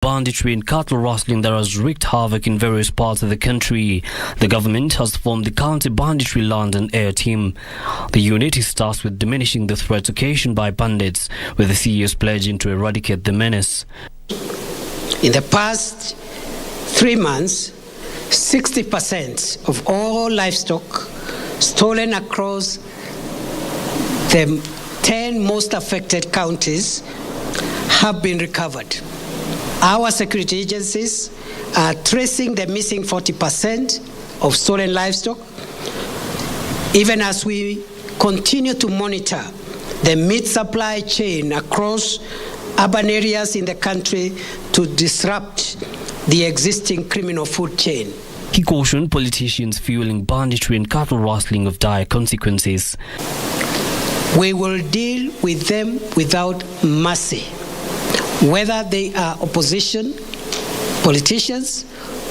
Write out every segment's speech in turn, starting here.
banditry and cattle rustling that has wreaked havoc in various parts of the country. The government has formed the Counter-Banditry Land and Air Team. The unit is tasked with diminishing the threats occasioned by bandits, with the CEO's pledging to eradicate the menace. In the past 3 months, 60% of all livestock stolen across the 10 most affected counties have been recovered. Our security agencies are tracing the missing 40% of stolen livestock, even as we continue to monitor the meat supply chain across urban areas in the country to disrupt the existing criminal food chain. He cautioned politicians fueling banditry and cattle rustling of dire consequences. We will deal with them without mercy, whether they are opposition politicians,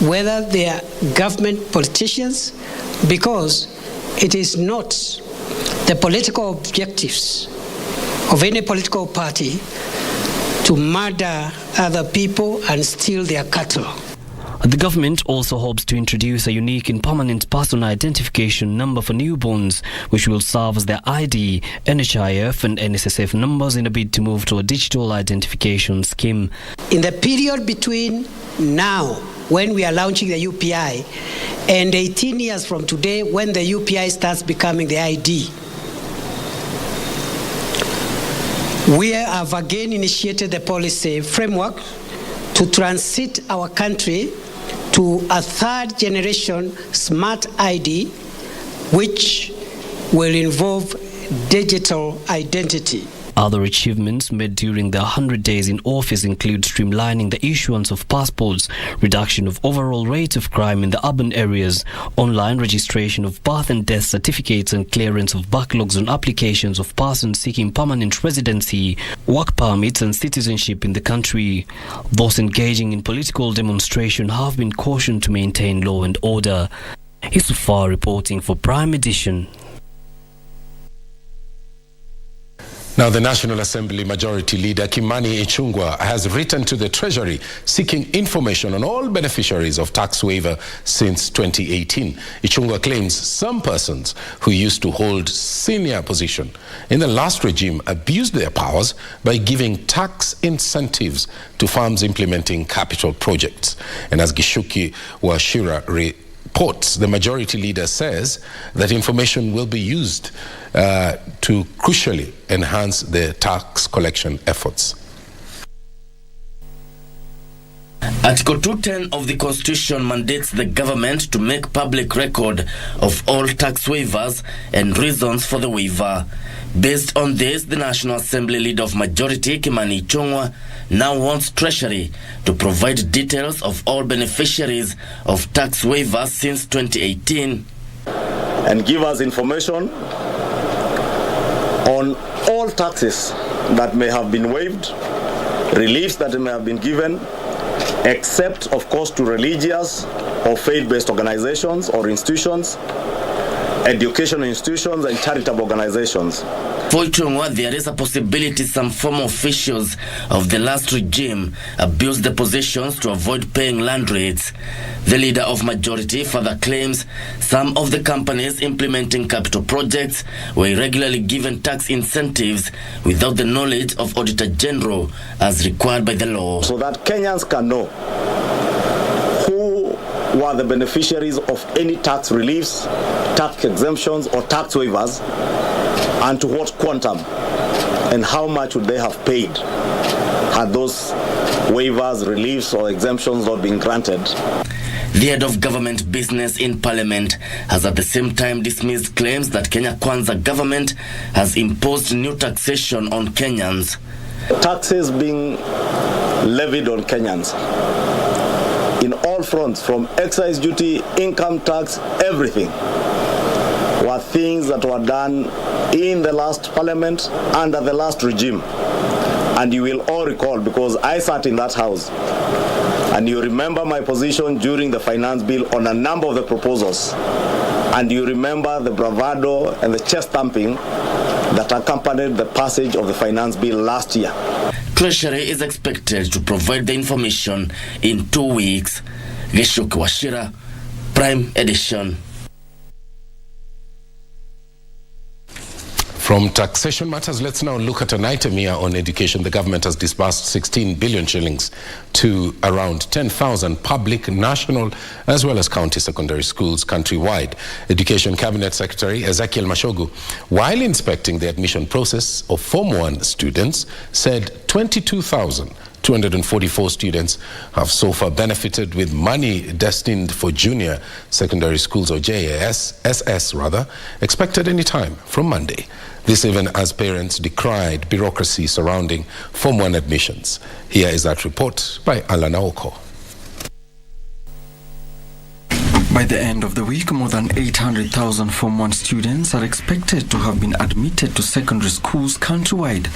whether they are government politicians, because it is not the political objectives of any political party to murder other people and steal their cattle. The government also hopes to introduce a unique and permanent personal identification number for newborns, which will serve as their ID, NHIF and NSSF numbers in a bid to move to a digital identification scheme. In the period between now, when we are launching the UPI, and 18 years from today, when the UPI starts becoming the ID, we have again initiated the policy framework to transit our country to a third generation smart ID, which will involve digital identity. Other achievements made during the 100 days in office include streamlining the issuance of passports, reduction of overall rate of crime in the urban areas, online registration of birth and death certificates and clearance of backlogs on applications of persons seeking permanent residency, work permits and citizenship in the country. Those engaging in political demonstration have been cautioned to maintain law and order. Isufar reporting for Prime Edition. Now, the National Assembly Majority Leader Kimani Ichung'wah has written to the Treasury seeking information on all beneficiaries of tax waiver since 2018. Ichung'wah claims some persons who used to hold senior position in the last regime abused their powers by giving tax incentives to firms implementing capital projects. And as Gishuki Washira reports, the Majority Leader says that information will be used to crucially enhance the tax collection efforts. Article 210 of the Constitution mandates the government to make public record of all tax waivers and reasons for the waiver. Based on this, the National Assembly Leader of Majority, Kimani Ichung'wah, now wants Treasury to provide details of all beneficiaries of tax waivers since 2018. And give us information on all taxes that may have been waived, reliefs that may have been given, except, of course, to religious or faith-based organizations or institutions, educational institutions and charitable organizations. For Ichung'wah, there is a possibility some former officials of the last regime abused their positions to avoid paying land rates. The Leader of Majority further claims some of the companies implementing capital projects were irregularly given tax incentives without the knowledge of Auditor General as required by the law. So that Kenyans can know who were the beneficiaries of any tax reliefs, tax exemptions or tax waivers, and to what quantum, and how much would they have paid had those waivers, reliefs or exemptions not been granted. The head of government business in Parliament has at the same time dismissed claims that Kenya Kwanza government has imposed new taxation on Kenyans. Taxes being levied on Kenyans in all fronts, from excise duty, income tax, everything, were things that were done in the last Parliament under the last regime. And you will all recall, because I sat in that house, and you remember my position during the finance bill on a number of the proposals, and you remember the bravado and the chest thumping that accompanied the passage of the finance bill last year. Treasury is expected to provide the information in 2 weeks. Geshoki Washira, Prime Edition. From taxation matters, let's now look at an item here on education. The government has disbursed 16 billion shillings to around 10,000 public, national, as well as county secondary schools countrywide. Education Cabinet Secretary Ezekiel Mashogu, while inspecting the admission process of Form 1 students, said 22,244 students have so far benefited with money destined for junior secondary schools, or JSS rather, expected any time from Monday. This even as parents decried bureaucracy surrounding Form 1 admissions. Here is that report by Alana Oko. By the end of the week, more than 800,000 Form 1 students are expected to have been admitted to secondary schools countrywide,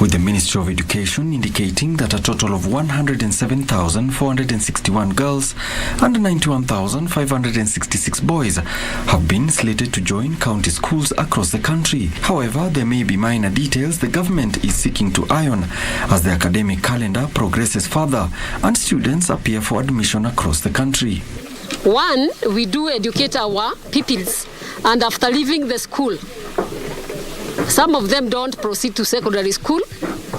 with the Ministry of Education indicating that a total of 107,461 girls and 91,566 boys have been slated to join county schools across the country. However, there may be minor details the government is seeking to iron as the academic calendar progresses further and students appear for admission across the country. One, we do educate our pupils, and after leaving the school, some of them don't proceed to secondary school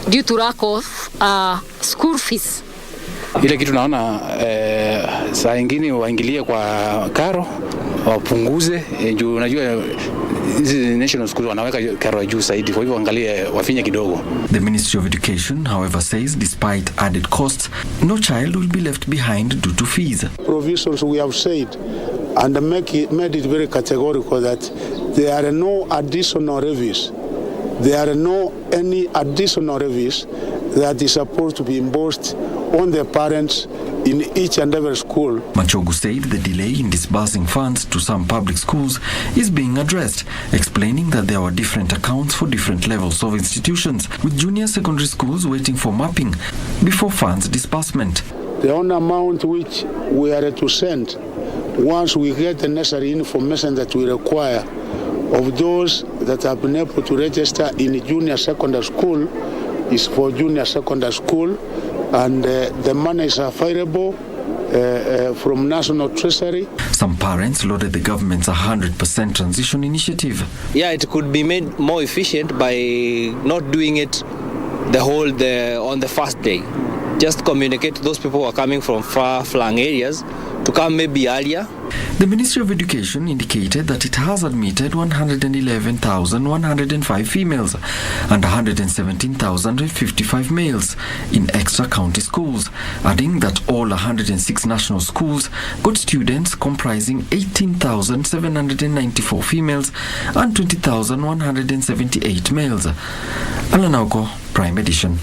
due to lack of school fees. Ile kitu naona saa ingine waingilie kwa karo, wapunguze juu unajua hizi national schools wanaweka karo juu zaidi, kwa hivyo angalie wafinye kidogo. The Ministry of Education, however, says despite added costs, no child will be left behind due to fees. Provisions we have said and made it very categorical that there are no additional levies. There are no any additional levies that is supposed to be imposed on the parents in each and every school. Machogu said the delay in disbursing funds to some public schools is being addressed, explaining that there were different accounts for different levels of institutions, with junior secondary schools waiting for mapping before funds disbursement. The only amount which we are to send, once we get the necessary information that we require of those that have been able to register in junior secondary school, is for junior secondary school, and the money is available from National Treasury. Some parents lauded the government's 100% transition initiative. Yeah, it could be made more efficient by not doing it on the first day. Just communicate to those people who are coming from far-flung areas to come maybe earlier. The Ministry of Education indicated that it has admitted 111,105 females and 117,055 males in extra county schools, adding that all 106 national schools got students comprising 18,794 females and 20,178 males. Alanauko, Prime Edition.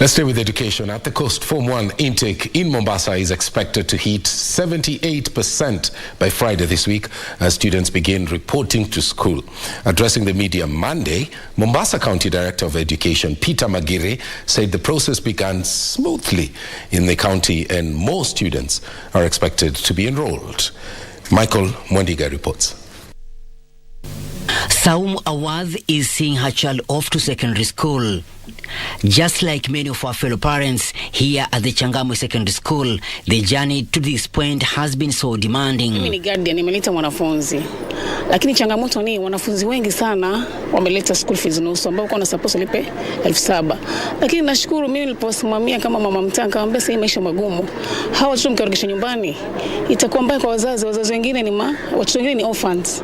Let's stay with education. At the coast, Form 1 intake in Mombasa is expected to hit 78% by Friday this week as students begin reporting to school. Addressing the media Monday, Mombasa County Director of Education Peter Magire said the process began smoothly in the county and more students are expected to be enrolled. Michael Mwandiga reports. Saum Awadh is seeing her child off to secondary school. Just like many of our fellow parents here at the Changamwe Secondary School, the journey to this point has been so demanding. Mimi ni guardian, nimeleta mwanafunzi. Lakini changamoto ni wanafunzi wengi sana wameleta school fees nusu ambao kwa na suppose lipe 7,000. Lakini nashukuru mimi niliposimamia kama mama mtaa nikamwambia sasa maisha magumu. Hawa watoto mkiwarudisha nyumbani itakuwa mbaya kwa wazazi wengine watoto wengine ni orphans.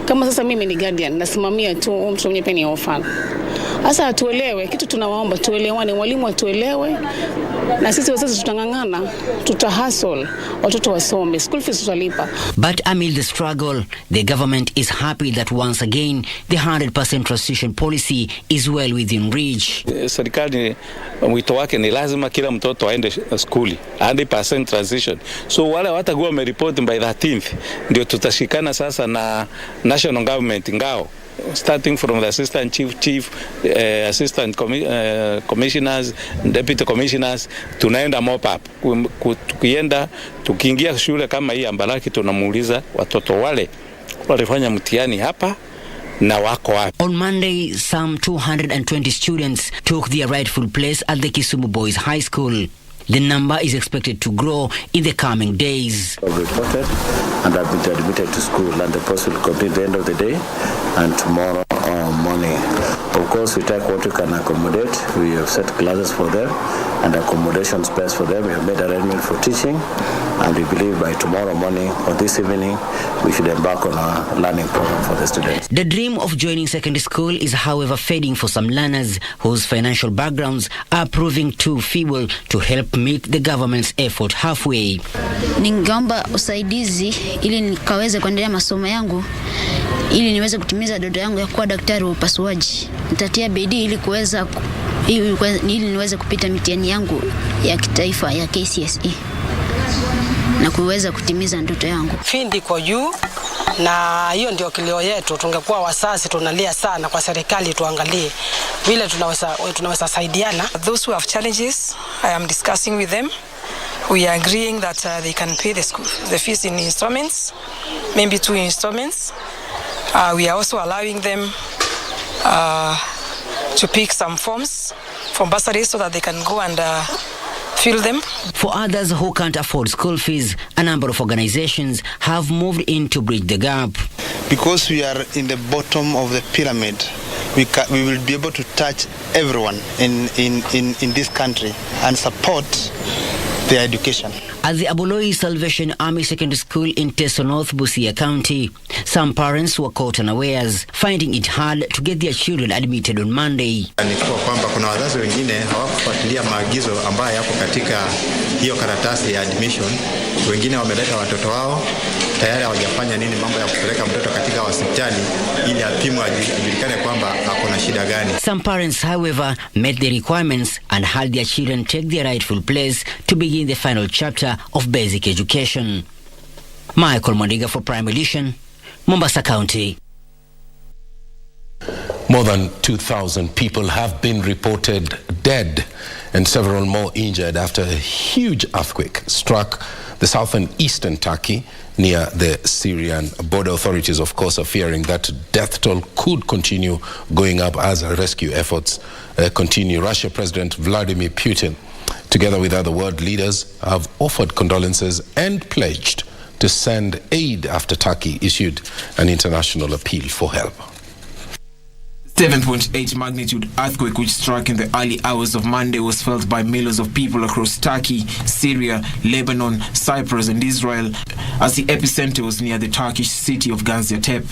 Kama sasa mimi ni guardian nasimamia tu mtu mwenye ni orphan. Sasa tuelewe, kitu tunawaomba tuelewane, walimu atuelewe na sisi wazazi tutangangana, tutahustle, watoto wasome, school fees tutalipa. But amid the struggle, the government is happy that once again the 100% transition policy is well within reach. Serikali wito wake ni lazima kila mtoto aende skuli, 100% transition. So wale watakuwa wameripoti by 13th ndio tutashikana sasa na national government ngao, starting from the assistant chief, assistant commissioners, deputy commissioners, tunaenda mop up. Tukienda tukiingia shule kama hii Ambalaki tunamuuliza watoto wale walifanya mtihani hapa na wako wapi. On Monday, some 220 students took their rightful place at the Kisumu Boys High School. The number is expected to grow in the coming days. I've reported and have been admitted to school, and the course will complete the end of the day and tomorrow morning. Of course, we take what we can accommodate. We have set classes for them and accommodation space for them. We have made arrangement for teaching, and we believe by tomorrow morning or this evening, we should embark on a learning program for the students. The dream of joining secondary school is, however, fading for some learners whose financial backgrounds are proving too feeble to help meet the government's effort halfway. Ningeomba usaidizi ili nikaweze kuendelea masomo yangu, ili niweze kutimiza ndoto yangu ya kuwa daktari wa upasuaji. Nitatia bidii ili niweze kupita mitihani yangu ya kitaifa ya KCSE na kuweza kutimiza ndoto yangu. Findi kwa juu, na hiyo ndio kilio yetu. Tungekuwa wasasi tunalia sana kwa serikali, tuangalie vile tunaweza saidiana. Those who have challenges, I am discussing with them. We are agreeing that they can pay the fees in installments, maybe 2 installments. We are also allowing them to pick some forms from bursaries so that they can go and fill them. For others who can't afford school fees, a number of organizations have moved in to bridge the gap. Because we are in the bottom of the pyramid, we will be able to touch everyone in this country and support their education. At the Aboloi Salvation Army Secondary School in Teso North, Busia County, some parents were caught unawares, finding it hard to get their children admitted on Monday. Ni kwamba kuna wazazi wengine hawakufuatilia maagizo ambayo yapo katika hiyo karatasi ya admission. Wengine wameleta watoto wao tayari hawajafanya nini mambo ya kupeleka mtoto katika hospitali ili apimwe ajulikane kwamba hakuna shida gani. Some parents, however, met the requirements and had their children take their rightful place to begin the final chapter of basic education. Michael Mwandiga for Prime Edition, Mombasa County. More than 2,000 people have been reported dead and several more injured after a huge earthquake struck the southern eastern Turkey near the Syrian border. Authorities, of course, are fearing that death toll could continue going up as rescue efforts continue. Russia President Vladimir Putin, together with other world leaders, have offered condolences and pledged to send aid after Turkey issued an international appeal for help. 7.8 magnitude earthquake which struck in the early hours of Monday was felt by millions of people across Turkey, Syria, Lebanon, Cyprus and Israel, as the epicenter was near the Turkish city of Gaziantep.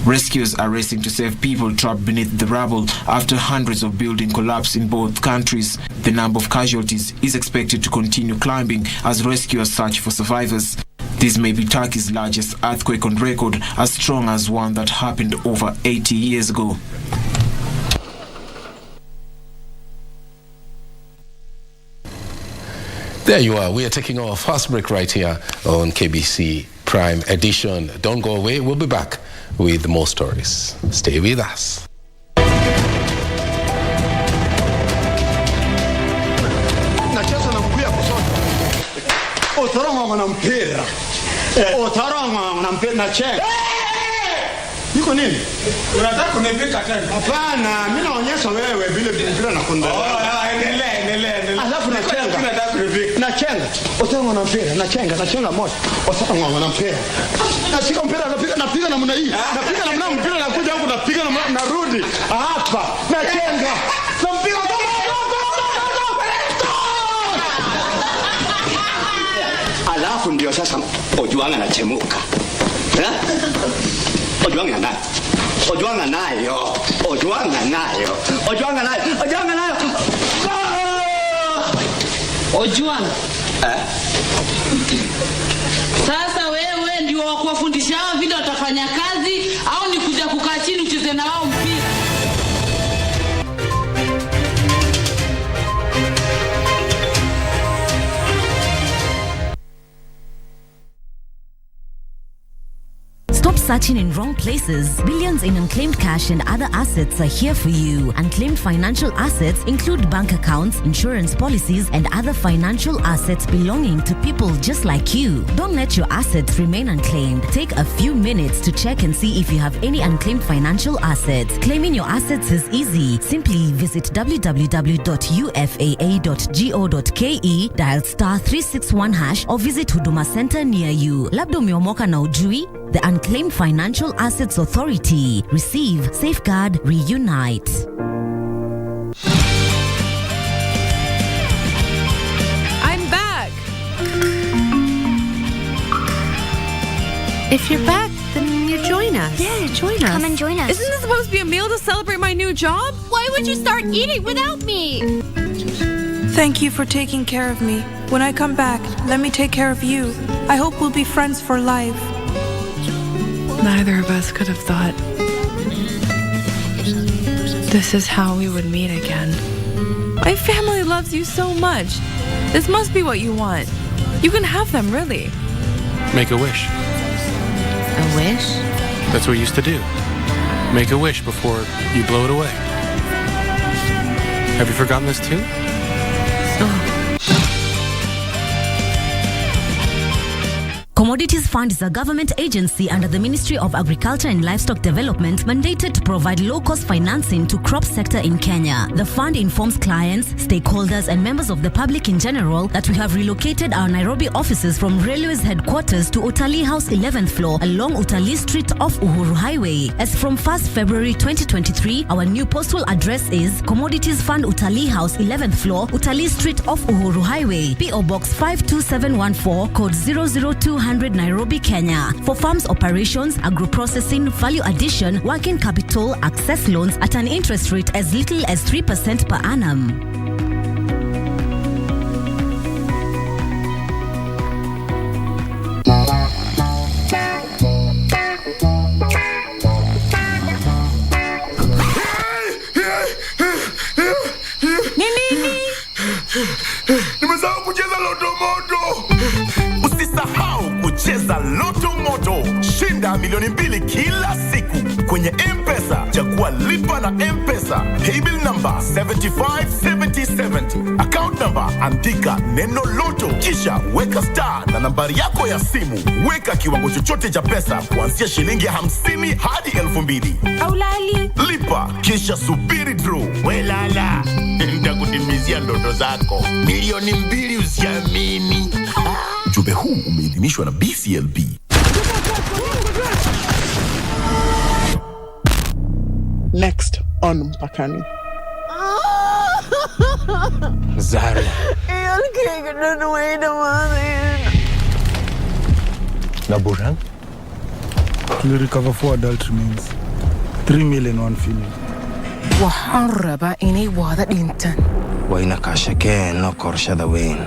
Rescuers are racing to save people trapped beneath the rubble after hundreds of buildings collapsed in both countries. The number of casualties is expected to continue climbing as rescuers search for survivors. This may be Turkey's largest earthquake on record, as strong as one that happened over 80 years ago. There you are. We are taking our first break right here on KBC Prime Edition. Don't go away. We'll be back with more stories. Stay with us. Niko nini? Unataka kunipika tena? Hapana, mimi naonyesha wewe vile mpira na konda. Endelea. Alafu nachenga. Unataka kunipika? Nachenga. Otango na mpira, nachenga moja. Otango na mpira. Nashika mpira napiga namna hii. Napiga namna mpira nakuja huko napiga namna narudi. Hapa, nachenga. Na mpira alafu ndio sasa Ojwanga anachemuka. Ojwanga nayo. Ojwanga nayo. Ojwanga. Sasa wewe ndio wa kuwafundisha vile watafanya kazi au ni kuja kukaa chini ucheze na wao mpira? Stop searching in wrong places. Billions in unclaimed cash and other assets are here for you. Unclaimed financial assets include bank accounts, insurance policies, and other financial assets belonging to people just like you. Don't let your assets remain unclaimed. Take a few minutes to check and see if you have any unclaimed financial assets. Claiming your assets is easy. Simply visit www.ufaa.go.ke, dial *361# or visit Huduma Center near you. Labda umeomoka na ujui? The Unclaimed Financial Assets Authority. Receive, safeguard, reunite. I'm back. If you're back, then you join us. Yeah, join us. Come and join us. Isn't this supposed to be a meal to celebrate my new job? Why would you start eating without me? Thank you for taking care of me. When I come back, let me take care of you. I hope we'll be friends for life. Neither of us could have thought this is how we would meet again. My family loves you so much. This must be what you want. You can have them, really. Make a wish. A wish? That's what we used to do. Make a wish before you blow it away. Have you forgotten this too? Commodities Fund is a government agency under the Ministry of Agriculture and Livestock Development mandated to provide low-cost financing to crop sector in Kenya. The fund informs clients, stakeholders, and members of the public in general that we have relocated our Nairobi offices from Railways headquarters to Utalii House 11th floor along Utalii Street off Uhuru Highway. As from 1st February 2023, our new postal address is Commodities Fund Utalii House 11th floor, Utalii Street off Uhuru Highway, PO Box 52714, code 00200 Nairobi, Kenya. For farms operations, agro-processing, value addition, working capital, access loans at an interest rate as little as 3% per annum. Nimesahau kucheza Loto Moto. Usisahau kucheza Loto Moto. Shinda milioni 2 kila siku kwenye M-Pesa. Chagua lipa na M-Pesa. Paybill number 757070. Account number andika neno Loto. Kisha weka star na nambari yako ya simu. Weka kiwango chochote cha pesa kuanzia shilingi 50 hadi 2,000. Aulali. Lipa kisha subiri draw. Welala. Nitakutimizia ndoto zako. Milioni 2 usiamini. Ujumbe huu umeidhinishwa na BCLB. Next on Mpakani. Zari. Naburan? We recover 4 adult remains. 3 male and 1 female. Waharaba ini wada dintan. Waina kashake no korshada wain.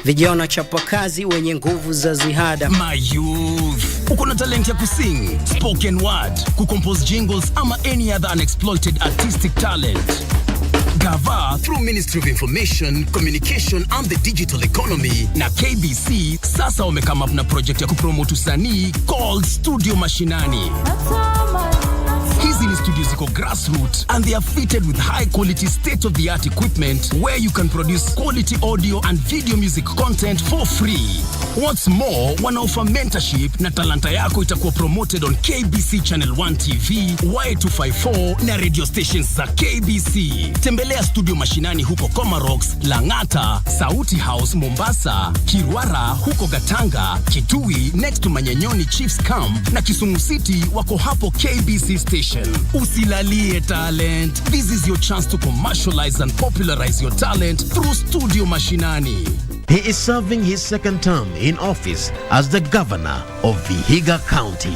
Vijana chapakazi wenye nguvu za ziada. My youth, uko na talent ya kusing, spoken word, kucompose jingles ama any other unexploited artistic talent. Gava through Ministry of Information, Communication and the Digital Economy na KBC sasa wamekama up na project ya kupromote usanii called Studio Mashinani. Hizi ni studios ziko grassroots and they are fitted with high quality state-of-the-art equipment where you can produce quality audio and video music content for free. What's more, wanaoffer mentorship na talanta yako itakuwa promoted on KBC Channel 1 TV, Y254 na radio stations za KBC. Tembelea Studio Mashinani huko Comarox, Langata, Sauti House Mombasa, Kirwara huko Gatanga, Kitui next to Manyanyoni Chiefs Camp na Kisumu City wako hapo KBC station. Usilalie talent. This is your chance to commercialize and popularize your talent through Studio Mashinani. He is serving his second term in office as the governor of Vihiga County.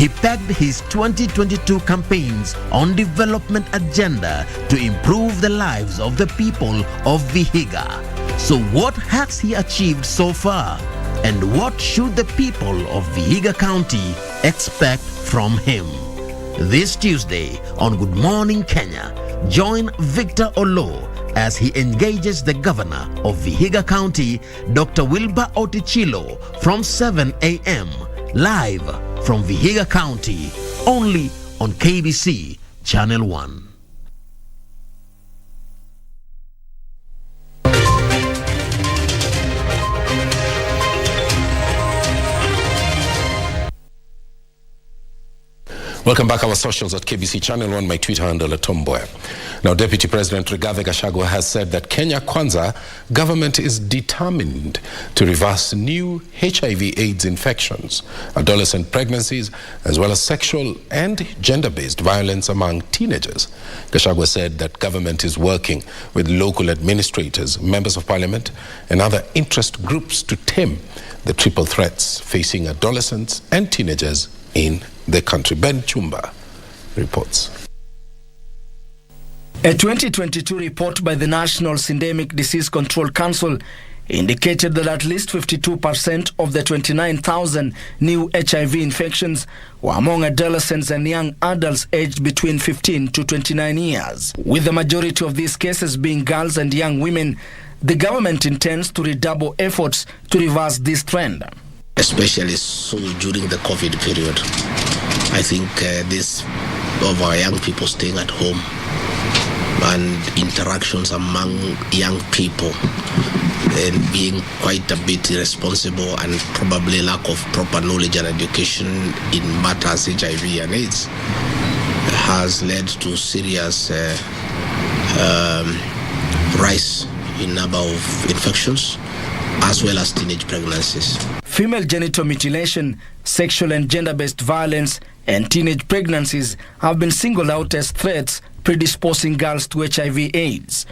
He pegged his 2022 campaigns on development agenda to improve the lives of the people of Vihiga. So what has he achieved so far? And what should the people of Vihiga County expect from him? This Tuesday on Good Morning Kenya, join Victor Olo as he engages the governor of Vihiga County, Dr. Wilbur Otichilo, from 7 a.m. live from Vihiga County, only on KBC Channel 1. Welcome back. Our socials at KBC Channel 1, my Twitter handle at Mboya. Now, Deputy President Rigathi Gachagua has said that Kenya Kwanza government is determined to reverse new HIV/AIDS infections, adolescent pregnancies, as well as sexual and gender-based violence among teenagers. Gachagua said that government is working with local administrators, members of parliament, and other interest groups to tame the triple threats facing adolescents and teenagers in the country. Ben Chumba reports. A 2022 report by the National Syndemic Disease Control Council indicated that at least 52% of the 29,000 new HIV infections were among adolescents and young adults aged between 15 to 29 years. With the majority of these cases being girls and young women, the government intends to redouble efforts to reverse this trend. Especially so during the COVID period. I think this of our young people staying at home and interactions among young people and being quite a bit irresponsible and probably lack of proper knowledge and education in matters HIV and AIDS has led to serious rise in number of infections as well as teenage pregnancies. Female genital mutilation, sexual and gender-based violence, and teenage pregnancies have been singled out as threats predisposing girls to HIV/AIDS.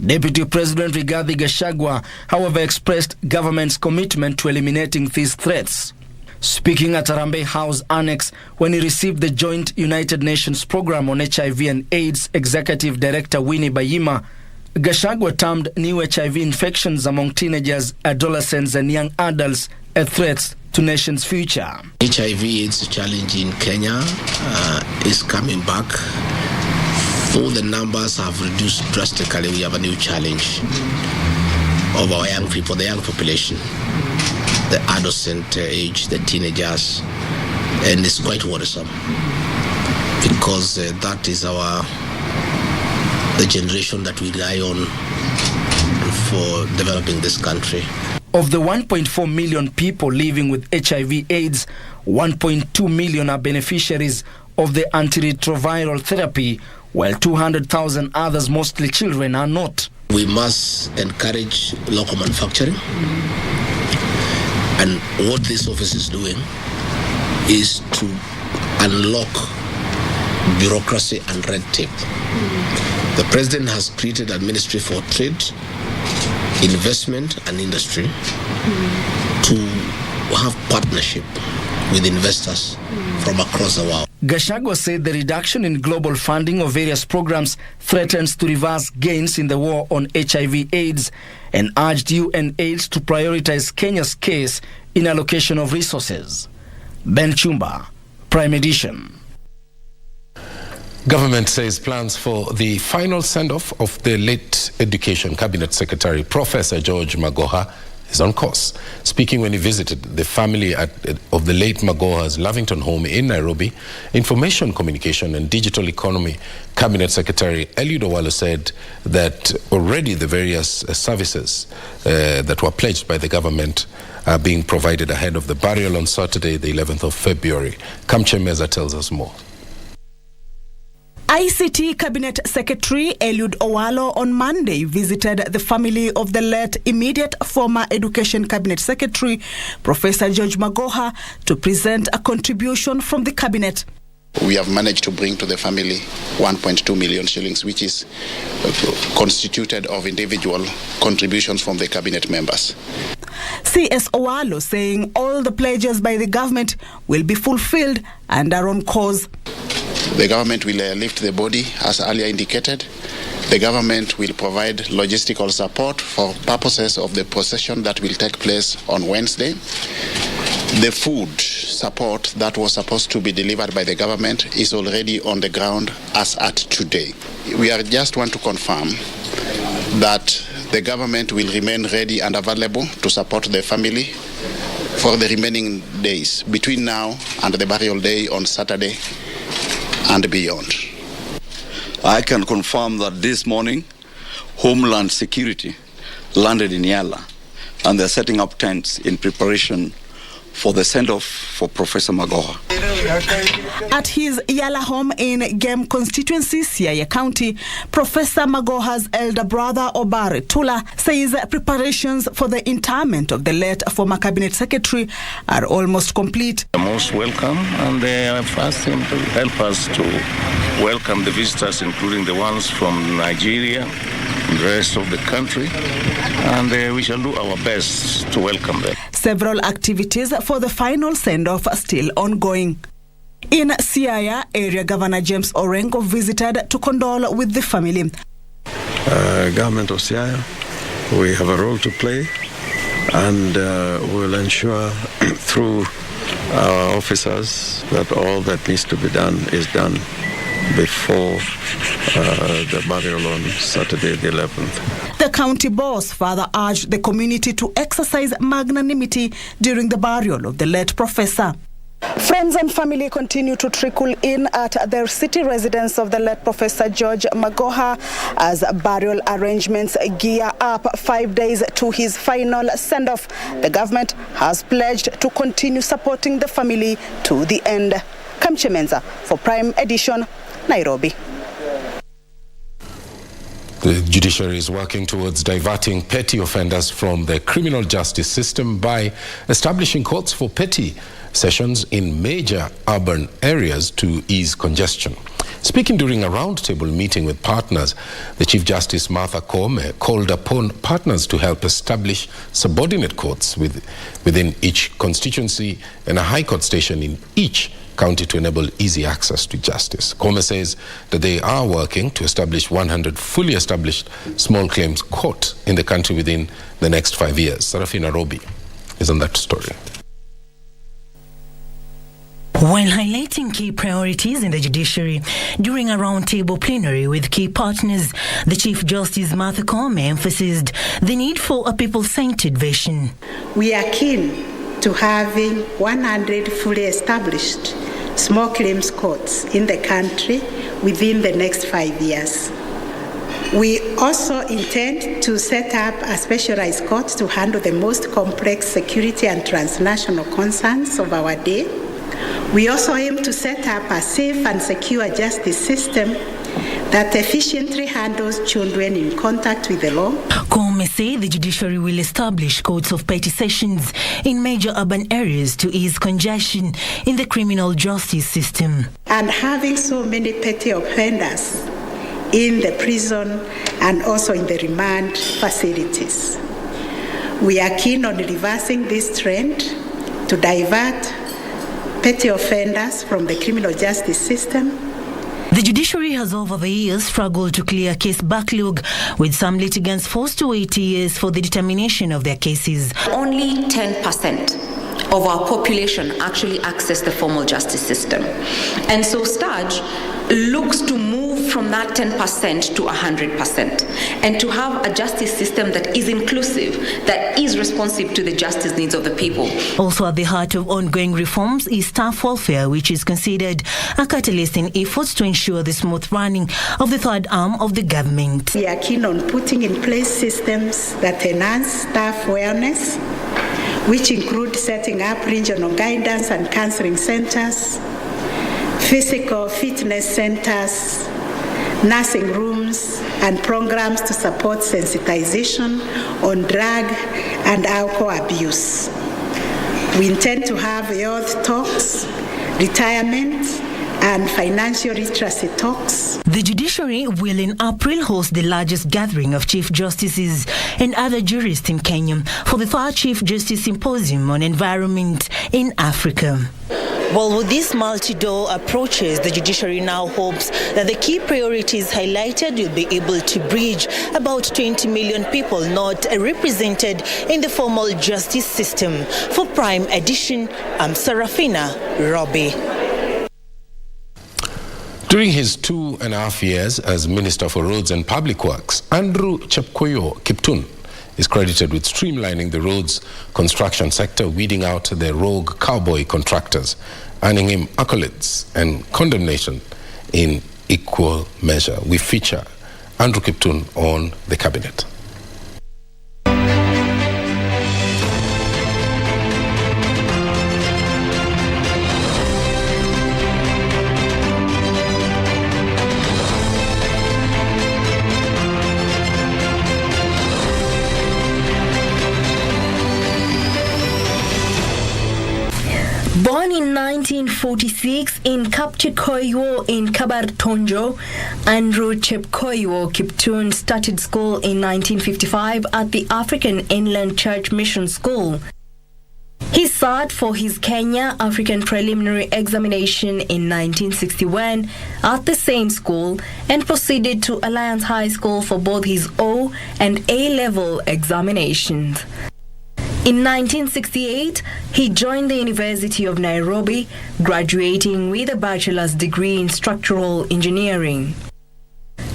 Deputy President Rigathi Gachagua, however, expressed government's commitment to eliminating these threats. Speaking at Harambee House Annex when he received the Joint United Nations Program on HIV and AIDS Executive Director Winnie Bayima, Gachagua termed new HIV infections among teenagers, adolescents, and young adults a threat to nation's future. HIV/AIDS challenge in Kenya is coming back. Though the numbers have reduced drastically, we have a new challenge of our young people, the young population, the adolescent age, the teenagers, and it's quite worrisome because that is the generation that we rely on for developing this country. Of the 1.4 million people living with HIV/AIDS, 1.2 million are beneficiaries of the antiretroviral therapy, while 200,000 others, mostly children, are not. We must encourage local manufacturing. And what this office is doing is to unlock bureaucracy and red tape. The president has created a ministry for trade, investment and industry to have partnership with investors from across the world. Gachagua said the reduction in global funding of various programs threatens to reverse gains in the war on HIV/AIDS and urged UNAIDS to prioritize Kenya's case in allocation of resources. Ben Chumba, Prime Edition. Government says plans for the final send-off of the late Education Cabinet Secretary, Professor George Magoha, is on course. Speaking when he visited the family of the late Magoha's Lavington home in Nairobi, Information, Communication and Digital Economy Cabinet Secretary Eliud Owalo said that already the various services that were pledged by the government are being provided ahead of the burial on Saturday, the 11th of February. Kamche Meza tells us more. ICT Cabinet Secretary Eliud Owalo on Monday visited the family of the late immediate former Education Cabinet Secretary, Professor George Magoha, to present a contribution from the cabinet. We have managed to bring to the family 1.2 million shillings, which is constituted of individual contributions from the cabinet members. CS Owalo saying all the pledges by the government will be fulfilled and are on course. The government will lift the body as earlier indicated. The government will provide logistical support for purposes of the procession that will take place on Wednesday. The food support that was supposed to be delivered by the government is already on the ground as at today. We just want to confirm that the government will remain ready and available to support the family for the remaining days between now and the burial day on Saturday and beyond. I can confirm that this morning, Homeland Security landed in Yala, and they're setting up tents in preparation for the send-off for Professor Magoha. At his Yala home in Gem constituency, Siaya County, Professor Magoha's elder brother Obare Tula says preparations for the interment of the late former cabinet secretary are almost complete. Most welcome, and they have asked him to help us to welcome the visitors, including the ones from Nigeria and the rest of the country, and we shall do our best to welcome them. Several activities for the final send-off are still ongoing. In Siaya, area Governor James Orengo visited to condole with the family. Government of Siaya, we have a role to play, and we'll ensure through our officers that all that needs to be done is done before the burial on Saturday the 11th. The county boss further urged the community to exercise magnanimity during the burial of the late professor. Friends and family continue to trickle in at their city residence of the late Professor George Magoha as burial arrangements gear up 5 days to his final send-off. The government has pledged to continue supporting the family to the end. Kamche Menza for Prime Edition, Nairobi. The judiciary is working towards diverting petty offenders from the criminal justice system by establishing courts for petty sessions in major urban areas to ease congestion. Speaking during a roundtable meeting with partners, the Chief Justice Martha Koome called upon partners to help establish subordinate courts within each constituency and a high court station in each county to enable easy access to justice. Koome says that they are working to establish 100 fully established small claims court in the country within the next 5 years. Sarafina Robi is on that story. While highlighting key priorities in the judiciary during a roundtable plenary with key partners, the Chief Justice Martha Koome emphasized the need for a people-centered vision. We are keen to having 100 fully established small claims courts in the country within the next 5 years. We also intend to set up a specialized court to handle the most complex security and transnational concerns of our day. We also aim to set up a safe and secure justice system that efficiently handles children in contact with the law. Koome say the judiciary will establish courts of petty sessions in major urban areas to ease congestion in the criminal justice system. And having so many petty offenders in the prison and also in the remand facilities, we are keen on reversing this trend to divert petty offenders from the criminal justice system. The judiciary has over the years struggled to clear case backlog, with some litigants forced to wait years for the determination of their cases. Only 10% of our population actually access the formal justice system. And so STAJ looks to move from that 10% to 100% and to have a justice system that is inclusive, that is responsive to the justice needs of the people. Also at the heart of ongoing reforms is staff welfare, which is considered a catalyst in efforts to ensure the smooth running of the third arm of the government. We are keen on putting in place systems that enhance staff wellness, which include setting up regional guidance and counseling centers, physical fitness centers, nursing rooms, and programs to support sensitization on drug and alcohol abuse. We intend to have health talks, retirement, and financial literacy talks. The judiciary will in April host the largest gathering of Chief Justices and other jurists in Kenya for the 3rd Chief Justice Symposium on Environment in Africa. Well, with these multi-door approaches, the judiciary now hopes that the key priorities highlighted will be able to bridge about 20 million people not represented in the formal justice system. For Prime Edition, I'm Serafina Robbie. During his 2.5 years as Minister for Roads and Public Works, Andrew Chepkoyo Kiptun is credited with streamlining the roads construction sector, weeding out the rogue cowboy contractors, earning him accolades and condemnation in equal measure. We feature Andrew Kiptun on the cabinet. Born in 1946 in Kapchikoyo in Kabartonjo, Andrew Chepkoyo Kiptun started school in 1955 at the African Inland Church Mission School. He sat for his Kenya African Preliminary Examination in 1961 at the same school and proceeded to Alliance High School for both his O and A-level examinations. In 1968, he joined the University of Nairobi, graduating with a bachelor's degree in structural engineering.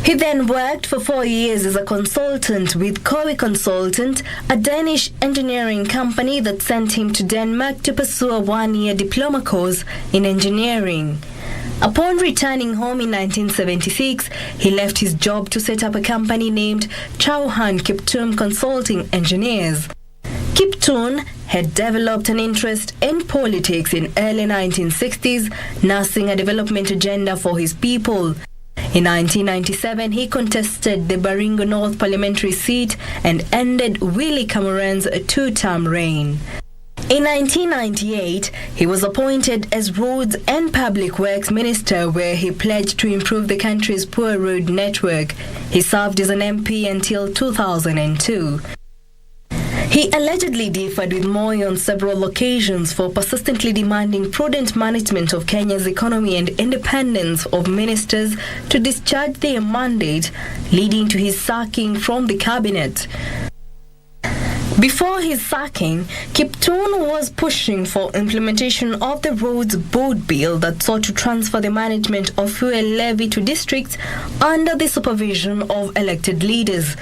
He then worked for 4 years as a consultant with Cowie Consultant, a Danish engineering company that sent him to Denmark to pursue a 1-year diploma course in engineering. Upon returning home in 1976, he left his job to set up a company named Chauhan Kiptun Consulting Engineers. Kiptun had developed an interest in politics in early 1960s, nursing a development agenda for his people. In 1997, he contested the Baringo North parliamentary seat and ended Willie Cameron's 2-term reign. In 1998, he was appointed as Roads and Public Works Minister, where he pledged to improve the country's poor road network. He served as an MP until 2002. He allegedly differed with Mboya on several occasions for persistently demanding prudent management of Kenya's economy and independence of ministers to discharge their mandate, leading to his sacking from the cabinet. Before his sacking, Kiptun was pushing for implementation of the Roads Board Bill that sought to transfer the management of fuel levy to districts under the supervision of elected leaders.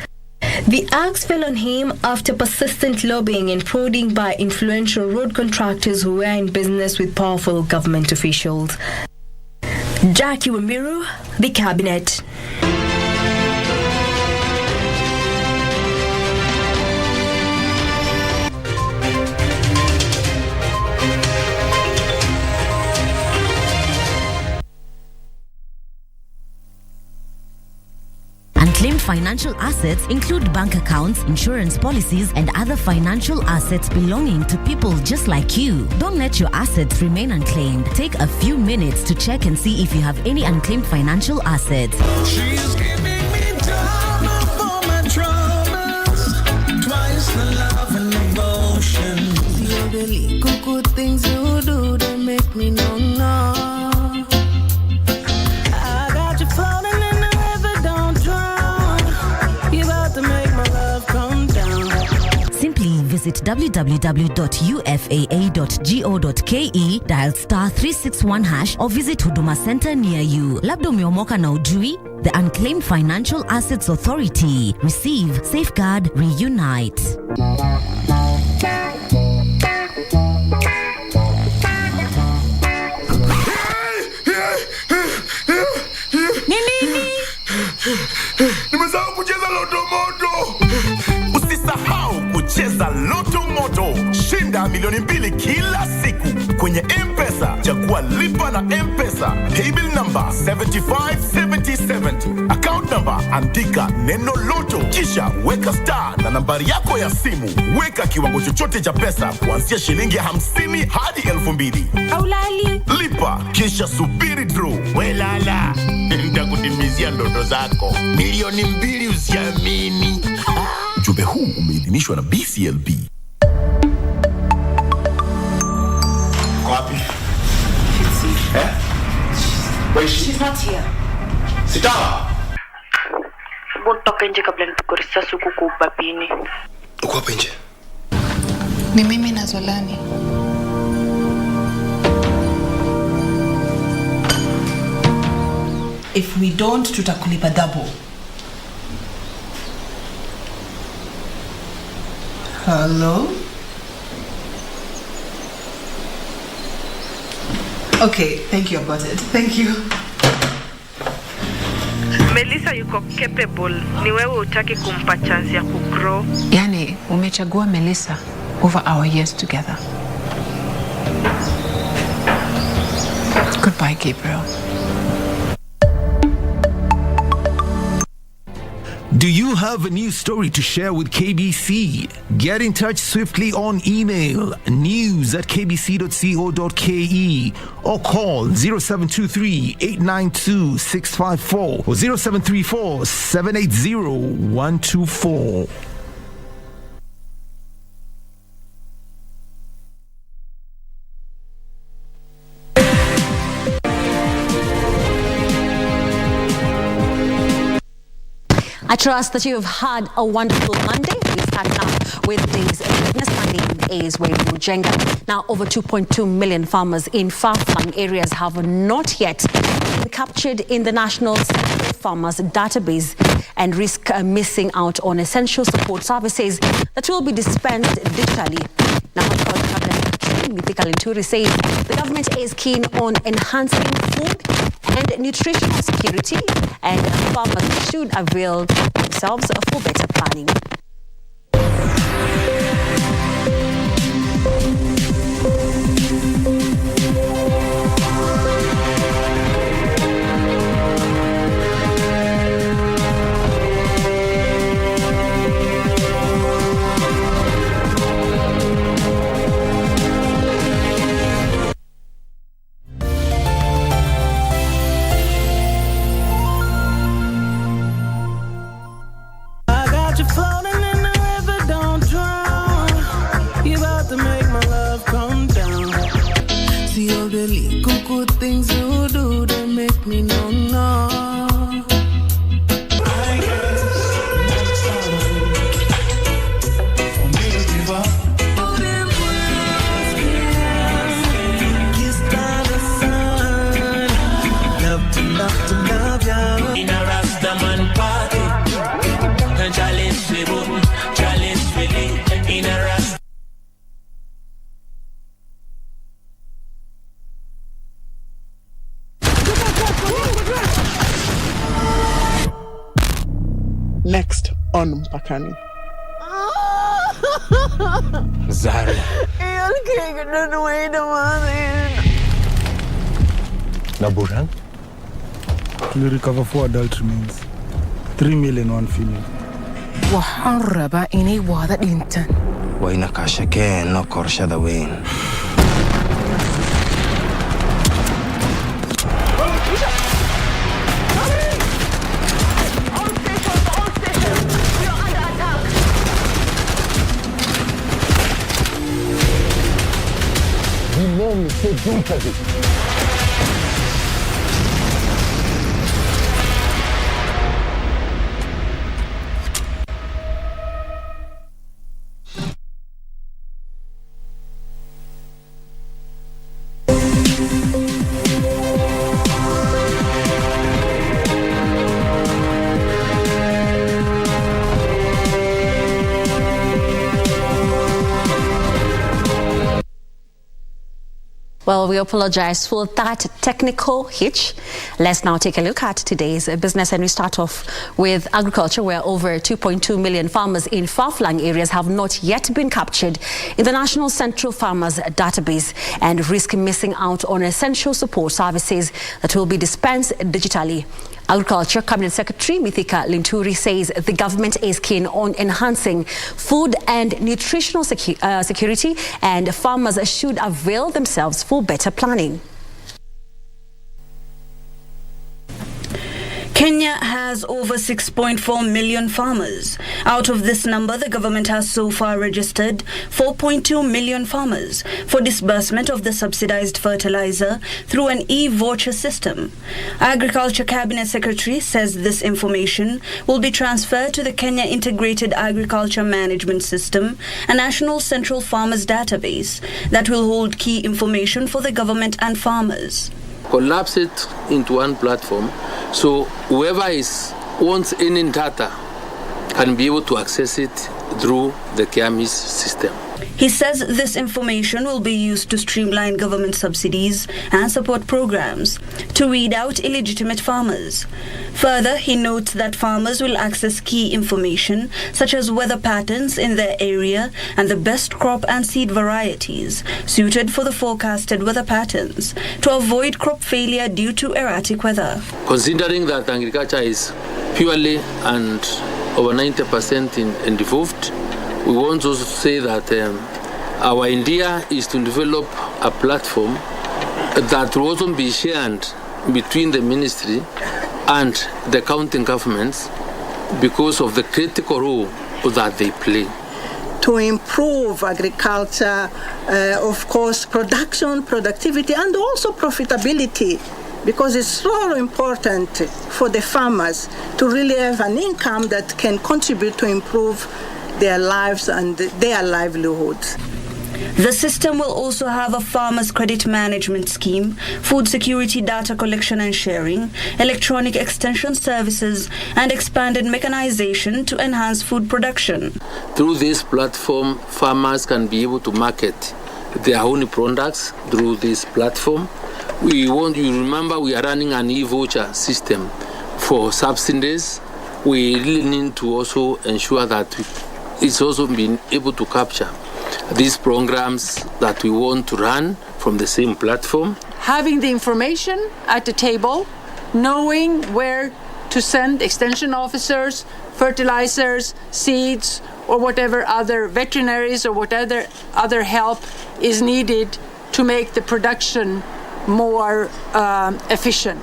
The axe fell on him after persistent lobbying and prodding by influential road contractors who were in business with powerful government officials. Jackie Wambiru, the Cabinet. Unclaimed financial assets include bank accounts, insurance policies, and other financial assets belonging to people just like you. Don't let your assets remain unclaimed. Take a few minutes to check and see if you have any unclaimed financial assets. She's giving me drama for my troubles, twice the love and devotion. You're the little good things you do, they make me no. I got you floating in the river, don't drown. You about to make my love come down. Simply visit www.ufaa.go.ke, dial *361# or visit Huduma Center near you. Labda umeomoka na ujui? The Unclaimed Financial Assets Authority. Receive, safeguard, reunite. Nimesahau kucheza Loto Moto. Usisahau kucheza Loto Moto. Shinda milioni 2 kila siku kwenye M-Pesa. Chagua lipa na M-Pesa. Paybill number 757070. Account number andika neno Loto, kisha weka star na nambari yako ya simu. Weka kiwango chochote cha pesa kuanzia shilingi 50 hadi 2,000. Aulali. Lipa kisha subiri draw. Welala, nitakutimizia ndoto zako. Milioni 2 usiamini. Ujumbe huu umeidhinishwa na BCLB. Copy. She's not here. Sit down. Toka nje kabla nipigwe risasi huku kwa ubabini. Uko hapa nje? Ni mimi na Zolani. If we don't, tutakulipa double. Hello? Okay, thank you about it. Thank you. Melissa yuko capable. Ni wewe utaki kumpa chance ya kugrow. Yani, umechagua Melissa over our years together. Goodbye, Gabriel. Do you have a news story to share with KBC? Get in touch swiftly on email news@kbc.co.ke or call 0723-892-654 or 0734-780-124. I trust that you have had a wonderful Monday. We start now with today's Business Monday is where Mujenga. Now, over 2.2 million farmers in far-flung areas have not yet been captured in the National Central Farmers Database and risk missing out on essential support services that will be dispensed digitally. Now, Mithika Linturi says the government is keen on enhancing food and nutritional security, and farmers should avail themselves for better planning. Good things you do, they make me know. In a Rastaman party, challenge we boom, challenge we in a Rasta. Next on Mpakani. Zari. Na Burhan? We recover 4 adult remains. 3 male and 1 female. Waxaan rabaa inay wada dhintaan. Wayna ka shakeen qorshada weyn. Well, we apologize for that technical hitch. Let's now take a look at today's business, and we start off with agriculture, where over 2.2 million farmers in far-flung areas have not yet been captured in the National Central Farmers Database and risk missing out on essential support services that will be dispensed digitally. Agriculture Cabinet Secretary Mithika Linturi says the government is keen on enhancing food and nutritional security, and farmers should avail themselves for better planning. Kenya has over 6.4 million farmers. Out of this number, the government has so far registered 4.2 million farmers for disbursement of the subsidized fertilizer through an e-voucher system. Agriculture Cabinet Secretary says this information will be transferred to the Kenya Integrated Agriculture Management System, a national central farmers database that will hold key information for the government and farmers. Collapse it into one platform, so whoever wants any data can be able to access it through the KBC system. He says this information will be used to streamline government subsidies and support programs to weed out illegitimate farmers. Further, he notes that farmers will access key information such as weather patterns in their area and the best crop and seed varieties suited for the forecasted weather patterns to avoid crop failure due to erratic weather. Considering that agriculture is purely and over 90% involved, we want to also say that our idea is to develop a platform that will also be shared between the ministry and the county governments because of the critical role that they play. To improve agriculture, of course, production, productivity, and also profitability, because it's so important for the farmers to really have an income that can contribute to improve their lives and their livelihoods. The system will also have a farmers' credit management scheme, food security data collection and sharing, electronic extension services, and expanded mechanization to enhance food production. Through this platform, farmers can be able to market their own products through this platform. You remember we are running an e-voucher system for subsidies. We really need to also ensure that it's also been able to capture these programs that we want to run from the same platform. Having the information at the table, knowing where to send extension officers, fertilizers, seeds, or whatever other veterinaries or whatever other help is needed to make the production more efficient.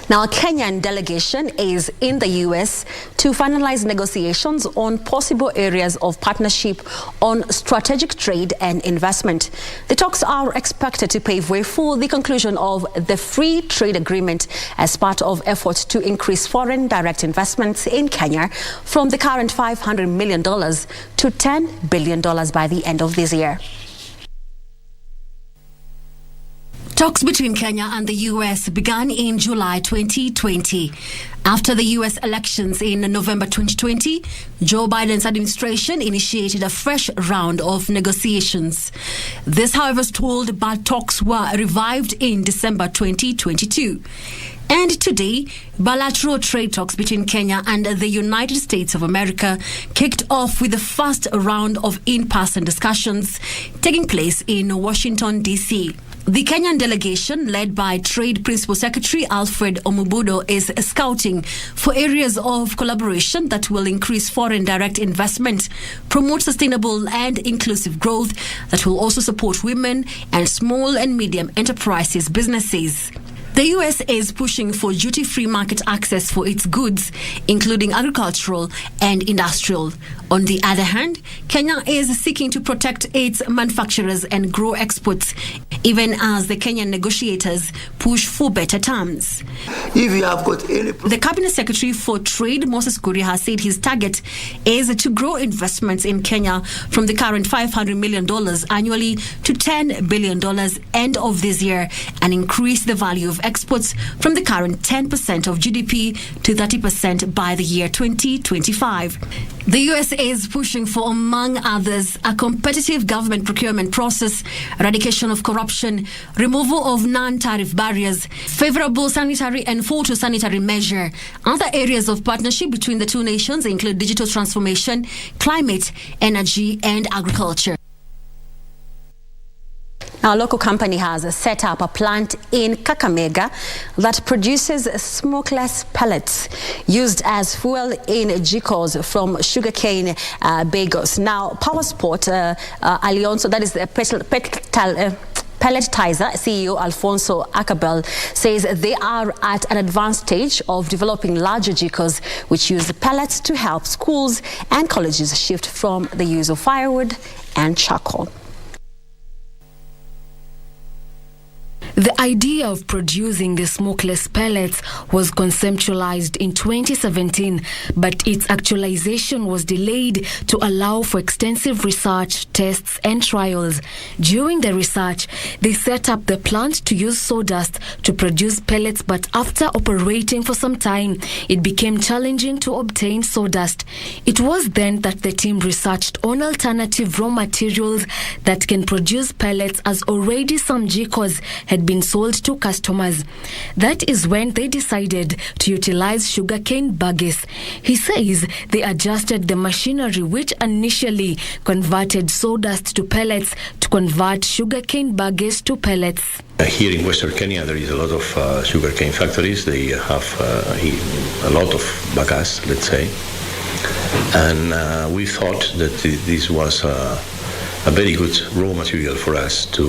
Now, a Kenyan delegation is in the U.S. to finalize negotiations on possible areas of partnership on strategic trade and investment. The talks are expected to pave way for the conclusion of the free trade agreement as part of efforts to increase foreign direct investments in Kenya from the current $500 million to $10 billion by the end of this year. Talks between Kenya and the U.S. began in July 2020. After the U.S. elections in November 2020, Joe Biden's administration initiated a fresh round of negotiations. This, however, stalled, but talks were revived in December 2022. And today, bilateral trade talks between Kenya and the United States of America kicked off with the first round of in-person discussions taking place in Washington, D.C. The Kenyan delegation, led by Trade Principal Secretary Alfred Omubudo, is scouting for areas of collaboration that will increase foreign direct investment, promote sustainable and inclusive growth that will also support women and small and medium enterprises businesses. The U.S. is pushing for duty-free market access for its goods, including agricultural and industrial. On the other hand, Kenya is seeking to protect its manufacturers and grow exports, even as the Kenyan negotiators push for better terms. If you have got any... The Cabinet Secretary for Trade, Moses Kuria, has said his target is to grow investments in Kenya from the current $500 million annually to $10 billion end of this year and increase the value of exports from the current 10% of GDP to 30% by the year 2025. The U.S. is pushing for, among others, a competitive government procurement process, eradication of corruption, removal of non-tariff barriers, favorable sanitary and phytosanitary measure. Other areas of partnership between the two nations include digital transformation, climate, energy, and agriculture. Now, a local company has set up a plant in Kakamega that produces smokeless pellets used as fuel in jikos from sugarcane bagels. Now, PowerSport Alionso, that is the Pelletizer CEO Alfonso Acabel says they are at an advanced stage of developing larger jikos which use pellets to help schools and colleges shift from the use of firewood and charcoal. The idea of producing the smokeless pellets was conceptualized in 2017, but its actualization was delayed to allow for extensive research, tests, and trials. During the research, they set up the plant to use sawdust to produce pellets, but after operating for some time, it became challenging to obtain sawdust. It was then that the team researched on alternative raw materials that can produce pellets, as already some jikos had been sold to customers. That is when they decided to utilize sugarcane buggies. He says they adjusted the machinery which initially converted sawdust to pellets to convert sugarcane buggies to pellets. Here in Western Kenya there is a lot of sugarcane factories. They have a lot of bagasse, let's say. And we thought that this was a very good raw material for us to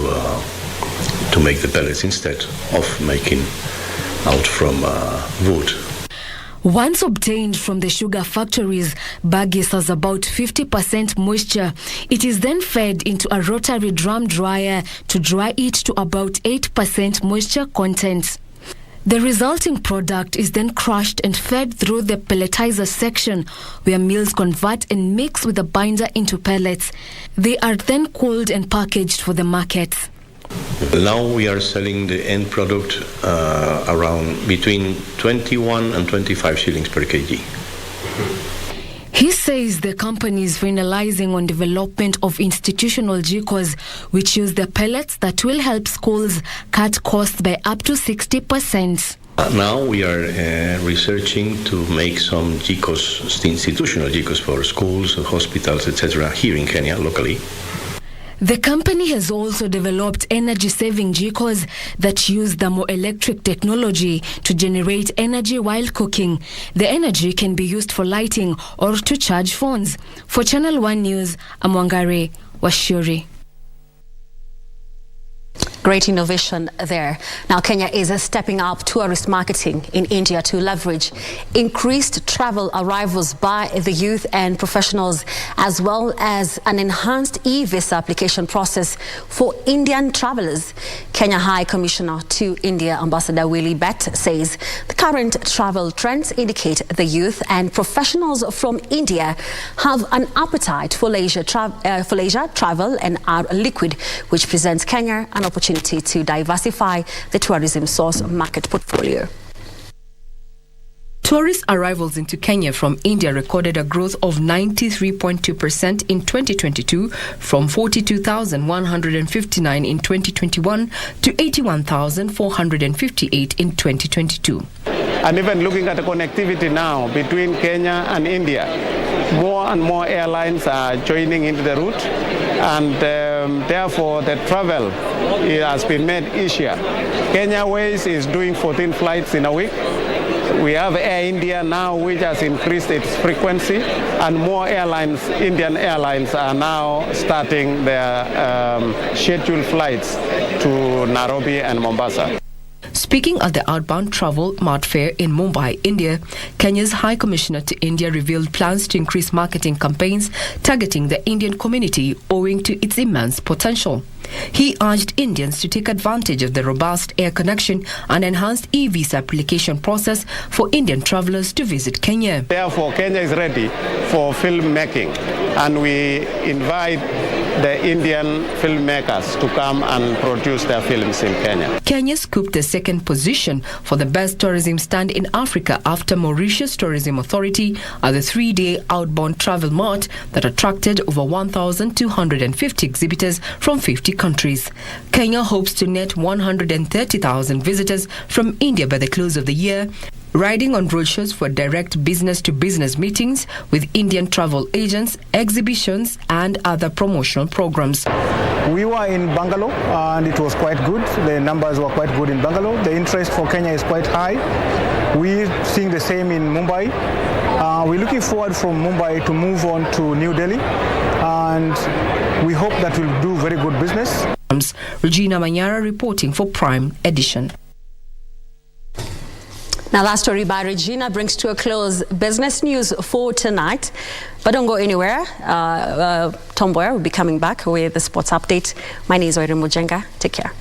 make the pellets instead of making out from wood. Once obtained from the sugar factories, buggies has about 50% moisture. It is then fed into a rotary drum dryer to dry it to about 8% moisture content. The resulting product is then crushed and fed through the pelletizer section, where mills convert and mix with the binder into pellets. They are then cooled and packaged for the markets. Now we are selling the end product around between 21 and 25 shillings per kg. He says the company is finalizing on development of institutional jikos, which use the pellets that will help schools cut costs by up to 60%. Now we are researching to make some jikos, institutional jikos for schools, hospitals, etc. here in Kenya locally. The company has also developed energy-saving jikos that use thermoelectric technology to generate energy while cooking. The energy can be used for lighting or to charge phones. For Channel 1 News, I'm Wangari Washuri. Great innovation there. Now, Kenya is stepping up tourist marketing in India to leverage increased travel arrivals by the youth and professionals, as well as an enhanced e-visa application process for Indian travelers. Kenya High Commissioner to India, Ambassador Willie Bett, says the current travel trends indicate the youth and professionals from India have an appetite for leisure travel and are liquid, which presents Kenya an opportunity to diversify the tourism source market portfolio. Tourist arrivals into Kenya from India recorded a growth of 93.2% in 2022, from 42,159 in 2021 to 81,458 in 2022. And even looking at the connectivity now between Kenya and India, more and more airlines are joining into the route, and therefore the travel has been made easier. Kenya Airways is doing 14 flights in a week. We have Air India now, which has increased its frequency, and more airlines, Indian airlines, are now starting their scheduled flights to Nairobi and Mombasa. Speaking at the outbound travel mart fair in Mumbai, India, Kenya's High Commissioner to India revealed plans to increase marketing campaigns targeting the Indian community owing to its immense potential. He urged Indians to take advantage of the robust air connection and enhanced e-visa application process for Indian travelers to visit Kenya. Therefore, Kenya is ready for filmmaking, and we invite the Indian filmmakers to come and produce their films in Kenya. Kenya scooped the second position for the best tourism stand in Africa after Mauritius Tourism Authority at the 3-day outbound travel mart that attracted over 1,250 exhibitors from 50 countries. Kenya hopes to net 130,000 visitors from India by the close of the year, riding on roadshows for direct business-to-business meetings with Indian travel agents, exhibitions, and other promotional programs. We were in Bangalore and it was quite good. The numbers were quite good in Bangalore. The interest for Kenya is quite high. We're seeing the same in Mumbai. We're looking forward from Mumbai to move on to New Delhi, and we hope that we'll do very good business. Regina Manyara reporting for Prime Edition. Now, that story by Regina brings to a close business news for tonight. But don't go anywhere. Mboya will be coming back with the sports update. My name is Mboya. Take care.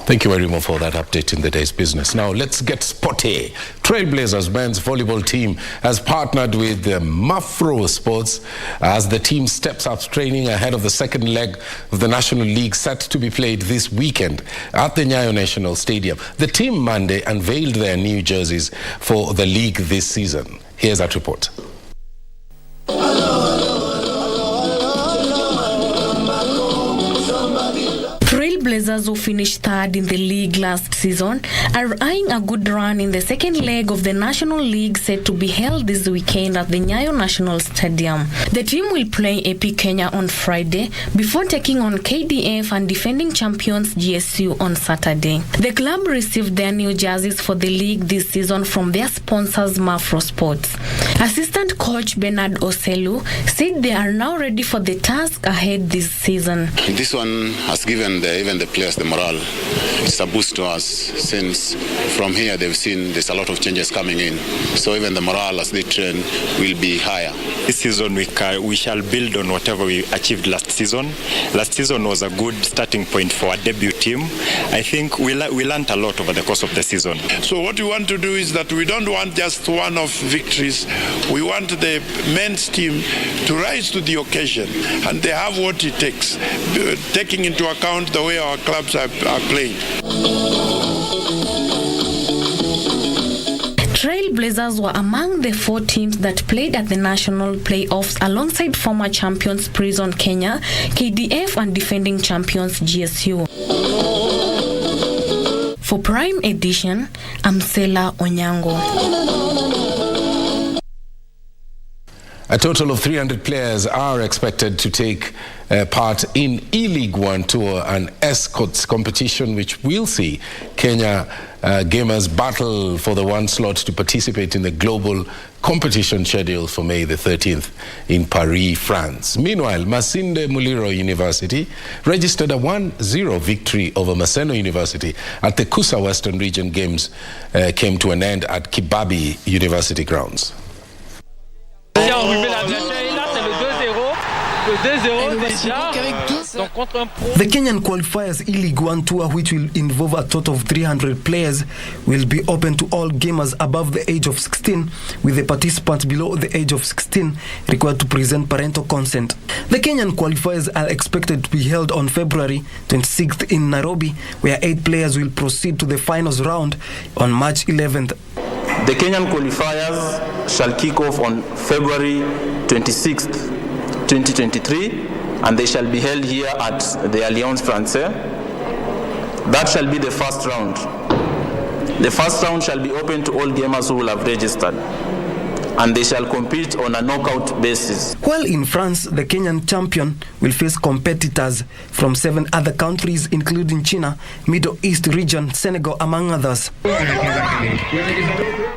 Thank you very much for that update in the day's business. Now let's get spotty. Trailblazers men's volleyball team has partnered with Mafro Sports as the team steps up training ahead of the second leg of the National League set to be played this weekend at the Nyayo National Stadium. The team Monday unveiled their new jerseys for the league this season. Here's that report. Trailblazers, who finished third in the league last season, are eyeing a good run in the second leg of the National League set to be held this weekend at the Nyayo National Stadium. The team will play AP Kenya on Friday before taking on KDF and defending champions GSU on Saturday. The club received their new jerseys for the league this season from their sponsors Mafro Sports. Assistant coach Bernard Oselu said they are now ready for the task ahead this season. This one has given even the players the morale. It's a boost to us since from here they've seen there's a lot of changes coming in. So even the morale as they train will be higher. This season we shall build on whatever we achieved last season. Last season was a good starting point for our debut team. I think we learned a lot over the course of the season. So what we want to do is that we don't want just one-off victories. We want the men's team to rise to the occasion, and they have what it takes, taking into account the way our clubs are playing. Trailblazers were among the 4 teams that played at the national playoffs alongside former champions Prison Kenya, KDF and defending champions GSU. For Prime Edition, I'm Sela Onyango. A total of 300 players are expected to take part in E-League One Tour and Escorts competition, which will see Kenya gamers battle for the one slot to participate in the global competition scheduled for May the 13th in Paris, France. Meanwhile, Masinde Muliro University registered a 1-0 victory over Maseno University at the Kusa Western Region Games came to an end at Kibabi University grounds. The Kenyan qualifiers E-League One Tour, which will involve a total of 300 players, will be open to all gamers above the age of 16, with the participants below the age of 16 required to present parental consent. The Kenyan qualifiers are expected to be held on February 26th in Nairobi, where 8 players will proceed to the finals round on March 11th. The Kenyan qualifiers shall kick off on February 26th, 2023, and they shall be held here at the Alliance Francaise. That shall be the first round. The first round shall be open to all gamers who will have registered, and they shall compete on a knockout basis. While in France, the Kenyan champion will face competitors from 7 other countries, including China, Middle East region, Senegal, among others.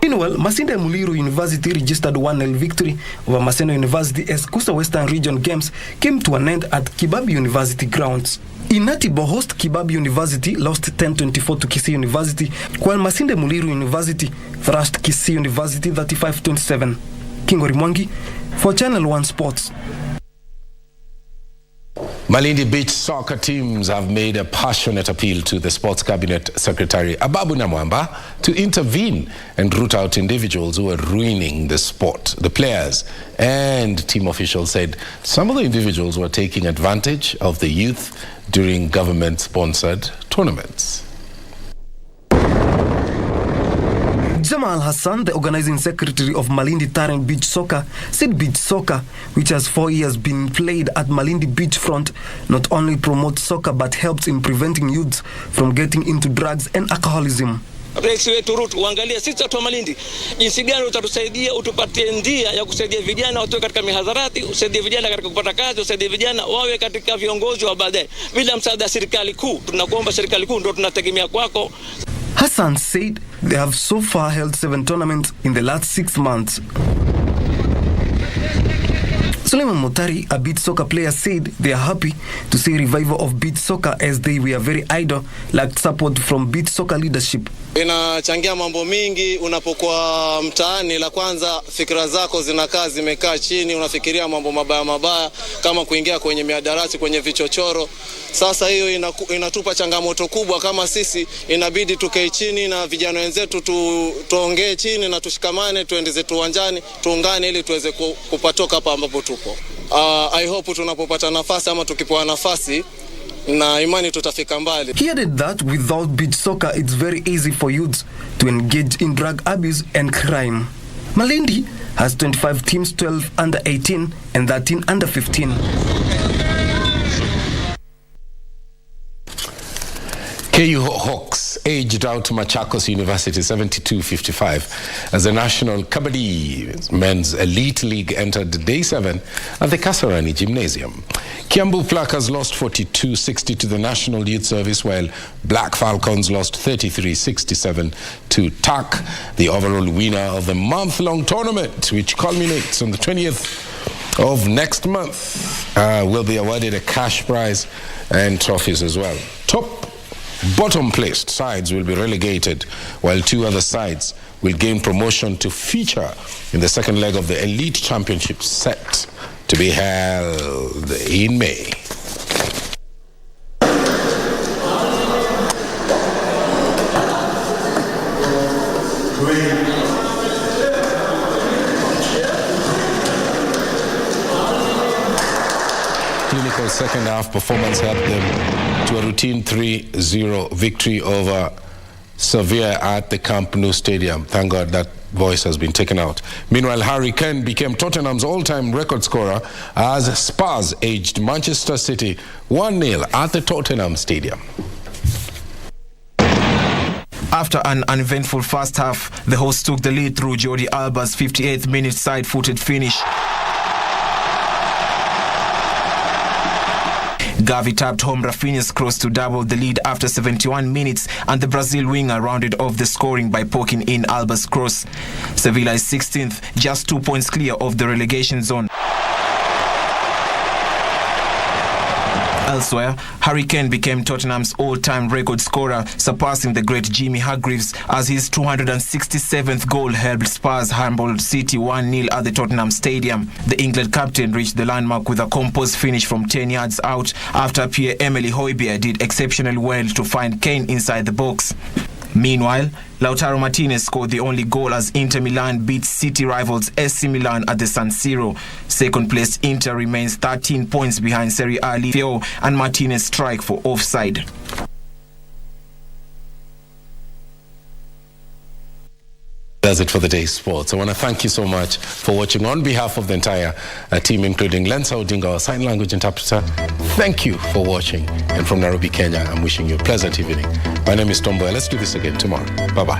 Meanwhile, Masinde Muliro University registered 1-0 victory over Maseno University as Kusa Western Region Games came to an end at Kibabi University grounds. Inatibo host Kibabi University lost 10-24 to Kisii University, while Masinde Muliro University thrashed Kisii University 35-27. Kingori Mwangi for Channel 1 Sports. Malindi Beach soccer teams have made a passionate appeal to the Sports Cabinet Secretary Ababu Namwamba to intervene and root out individuals who are ruining the sport. The players and team officials said some of the individuals were taking advantage of the youth during government-sponsored tournaments. Jamal Hassan, the organizing secretary of Malindi Tarrant Beach Soccer, said beach soccer, which has 4 years been played at Malindi Beachfront, not only promotes soccer but helps in preventing youths from getting into drugs and alcoholism. Rais wetu Ruto, uangalie sisi watu wa Malindi jinsi gani utatusaidia, utupatie ndia ya kusaidia vijana watoe katika mihadharati, usaidie vijana katika kupata kazi, usaidie vijana wawe katika viongozi wa baadaye. Bila msaada serikali kuu, tunakuomba serikali kuu, ndio tunategemea kwako. Hassan said they have so far held 7 tournaments in the last 6 months. Suleiman Motari, a beach soccer player, said they are happy to see revival of beach soccer as they were very idle, lacked support from beach soccer leadership. Inachangia mambo mingi unapokuwa mtaani. La kwanza, fikra zako zinakaa zimekaa chini, unafikiria mambo mabaya kama kuingia kwenye miadarati, kwenye vichochoro. Sasa hiyo inatupa changamoto kubwa kama sisi, inabidi tukae chini na vijana wenzetu tuongee chini na tushikamane, tuende zetu uwanjani, tuungane ili tuweze kupatoka hapa ambapo tupo. I hope tunapopata nafasi ama tukipewa nafasi na imani tutafika mbali. He added that without beach soccer, it's very easy for youths to engage in drug abuse and crime. Malindi has 25 teams, 12 under 18 and 13 under 15. KU Hawks aged out Machakos University 72-55 as the National Kabaddi Men's Elite League entered Day 7 at the Kasarani Gymnasium. Kiambu Plackers lost 42-60 to the National Youth Service, while Black Falcons lost 33-67 to TAC. The overall winner of the month-long tournament, which culminates on the 20th of next month, will be awarded a cash prize and trophies as well. Bottom-placed sides will be relegated, while 2 other sides will gain promotion to feature in the second leg of the Elite Championship set to be held in May. Clinical second half performance helped them to a routine 3-0 victory over Sevilla at the Camp Nou Stadium. Thank God that voice has been taken out. Meanwhile, Harry Kane became Tottenham's all-time record scorer as Spurs edged Manchester City 1-0 at the Tottenham Stadium. After an uneventful first half, the hosts took the lead through Jordi Alba's 58th minute side-footed finish. Gavi tapped home Rafinha's cross to double the lead after 71 minutes, and the Brazil winger rounded off the scoring by poking in Alba's cross. Sevilla is 16th, just 2 points clear of the relegation zone. Elsewhere, Harry Kane became Tottenham's all-time record scorer, surpassing the great Jimmy Hargreaves as his 267th goal helped Spurs humble City 1-0 at the Tottenham Stadium. The England captain reached the landmark with a composed finish from 10 yards out after Pierre-Emile Højbjerg did exceptionally well to find Kane inside the box. Meanwhile, Lautaro Martinez scored the only goal as Inter Milan beat City rivals AC Milan at the San Siro. Second-placed Inter remains 13 points behind Serie A leader and Martinez strike for offside. That's it for the day's sports. I want to thank you so much for watching on behalf of the entire team, including Lensa Odinga, our sign language interpreter. Thank you for watching. And from Nairobi, Kenya, I'm wishing you a pleasant evening. My name is Mboya. Let's do this again tomorrow. Bye-bye.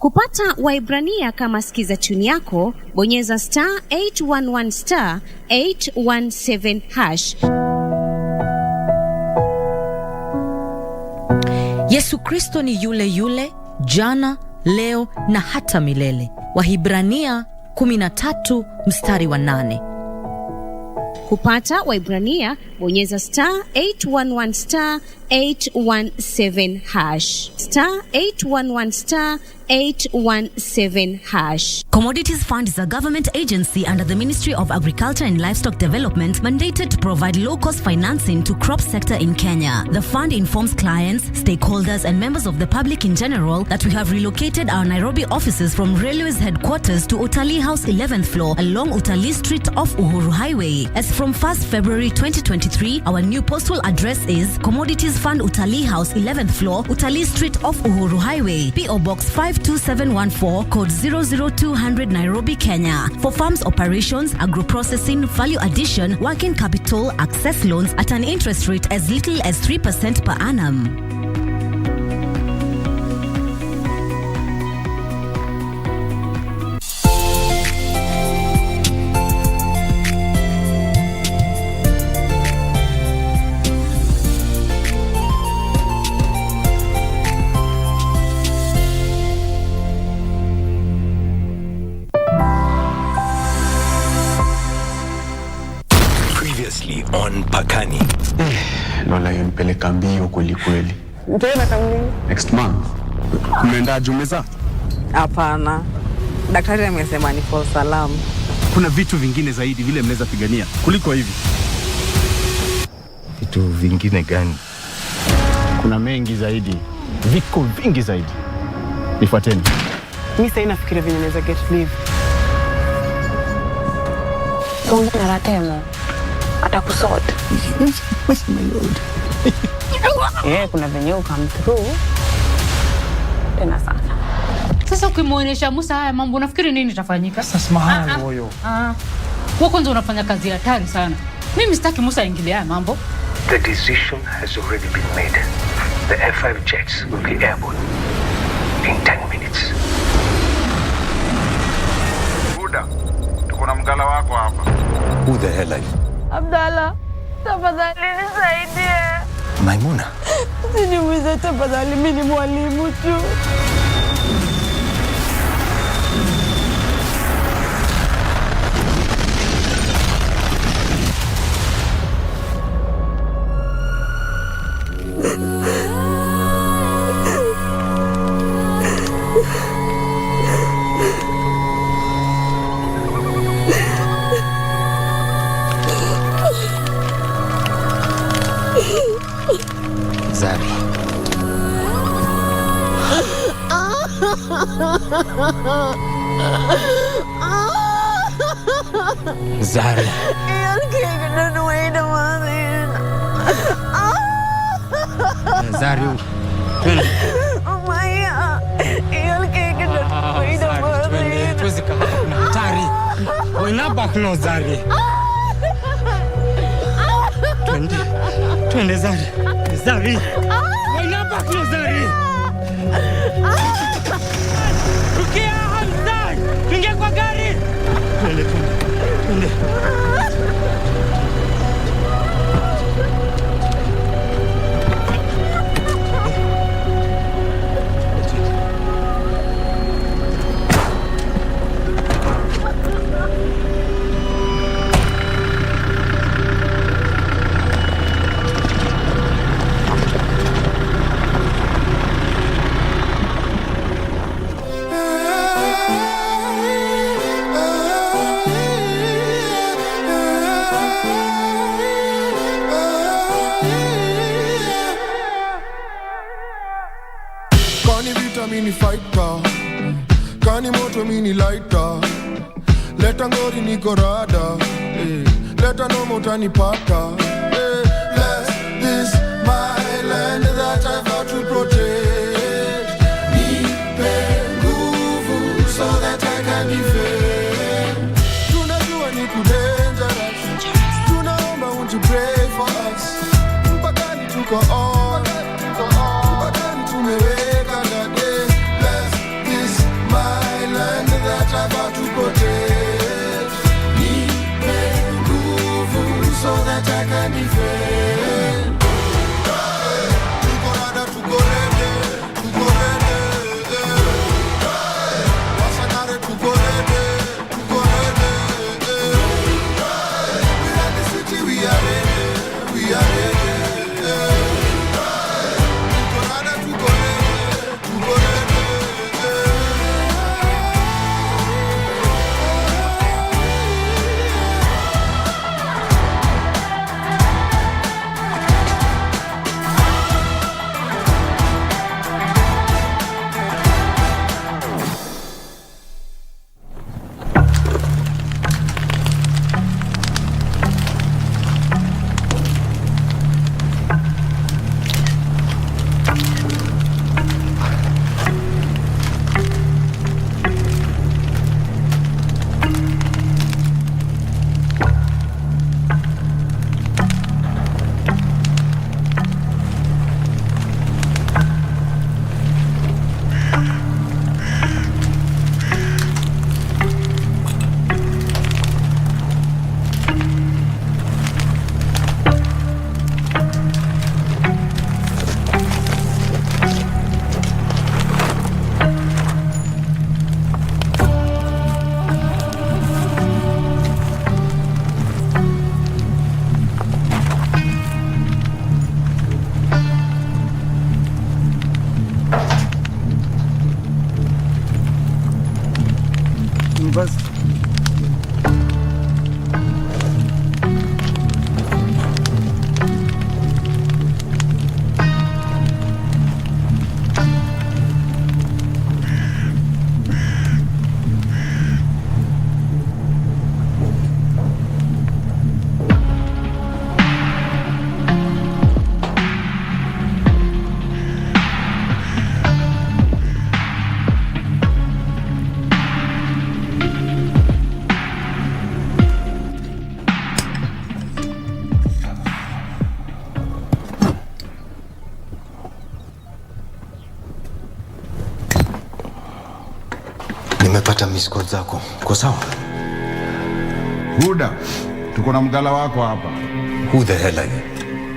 Kupata Waibrania kama sikiza tuni yako, bonyeza *811 *817 Yesu Kristo ni yule yule, jana, leo na hata milele. Wahibrania 13:8. Kupata Waibrania, bonyeza *811 *817 *811 *817 Commodities Fund is a government agency under the Ministry of Agriculture and Livestock Development mandated to provide low-cost financing to crop sector in Kenya. The fund informs clients, stakeholders and members of the public in general that we have relocated our Nairobi offices from Railways headquarters to Utalii House 11th floor along Utalii Street off Uhuru Highway. As from 1st February 2023, our new postal address is Commodities Fund Utalii House 11th floor, Utalii Street off Uhuru Highway, PO Box 52714, code 00200 Nairobi, Kenya. For farms operations, agro-processing, value addition, working capital, access loans at an interest rate as little as 3% per annum. On Pakani. Lola yonipeleka mbio kweli kweli. Mtaenda kamili? Next month. Kumeenda Jumeza? Hapana. Daktari amesema ni for salam. Kuna vitu vingine zaidi vile mnaweza pigania kuliko hivi. Vitu vingine gani? Kuna mengi zaidi. Viko vingi zaidi. Nifuateni. Mimi sasa nafikiria vile naweza get leave. Kongo na ratemo. Atakusort. Yes, my lord. Kuna venye come through. Tena sana. Sasa ukimuonesha Musa haya mambo unafikiri nini itafanyika? Sasa mahali huyo. Kwa kwanza unafanya kazi hatari sana. Mimi sitaki Musa aingilie haya mambo. The decision has already been made. The F5 jets will be airborne in 10 minutes. Buda, tuko na mgala wako hapa. Who the hell are you? Abdalla, tafadhali nisaidie. Maimuna. Siniumize tafadhali, mimi ni mwalimu tu. Zari. Zari. Zari. Tuwezi kama kuna hatari. Wenaba kuna Zari. Twende Zari. Zari. Wenaba kuna Zari. Rukia Hamza. Ingia kwa gari. Twende. Mini fighter, kani moto mini lighter. Leta ngori niko rada, leta no motani pata. Bless this my land that I vow to protect. Nipe nguvu so that I can defend. Tunajua ni dangerous, tunaomba unji pray for us. Mpakani tuko on, mpakani tumeweka. Nimepata miss call zako. Uko sawa? Buda, tuko na mgala wako hapa. Who the hell are you?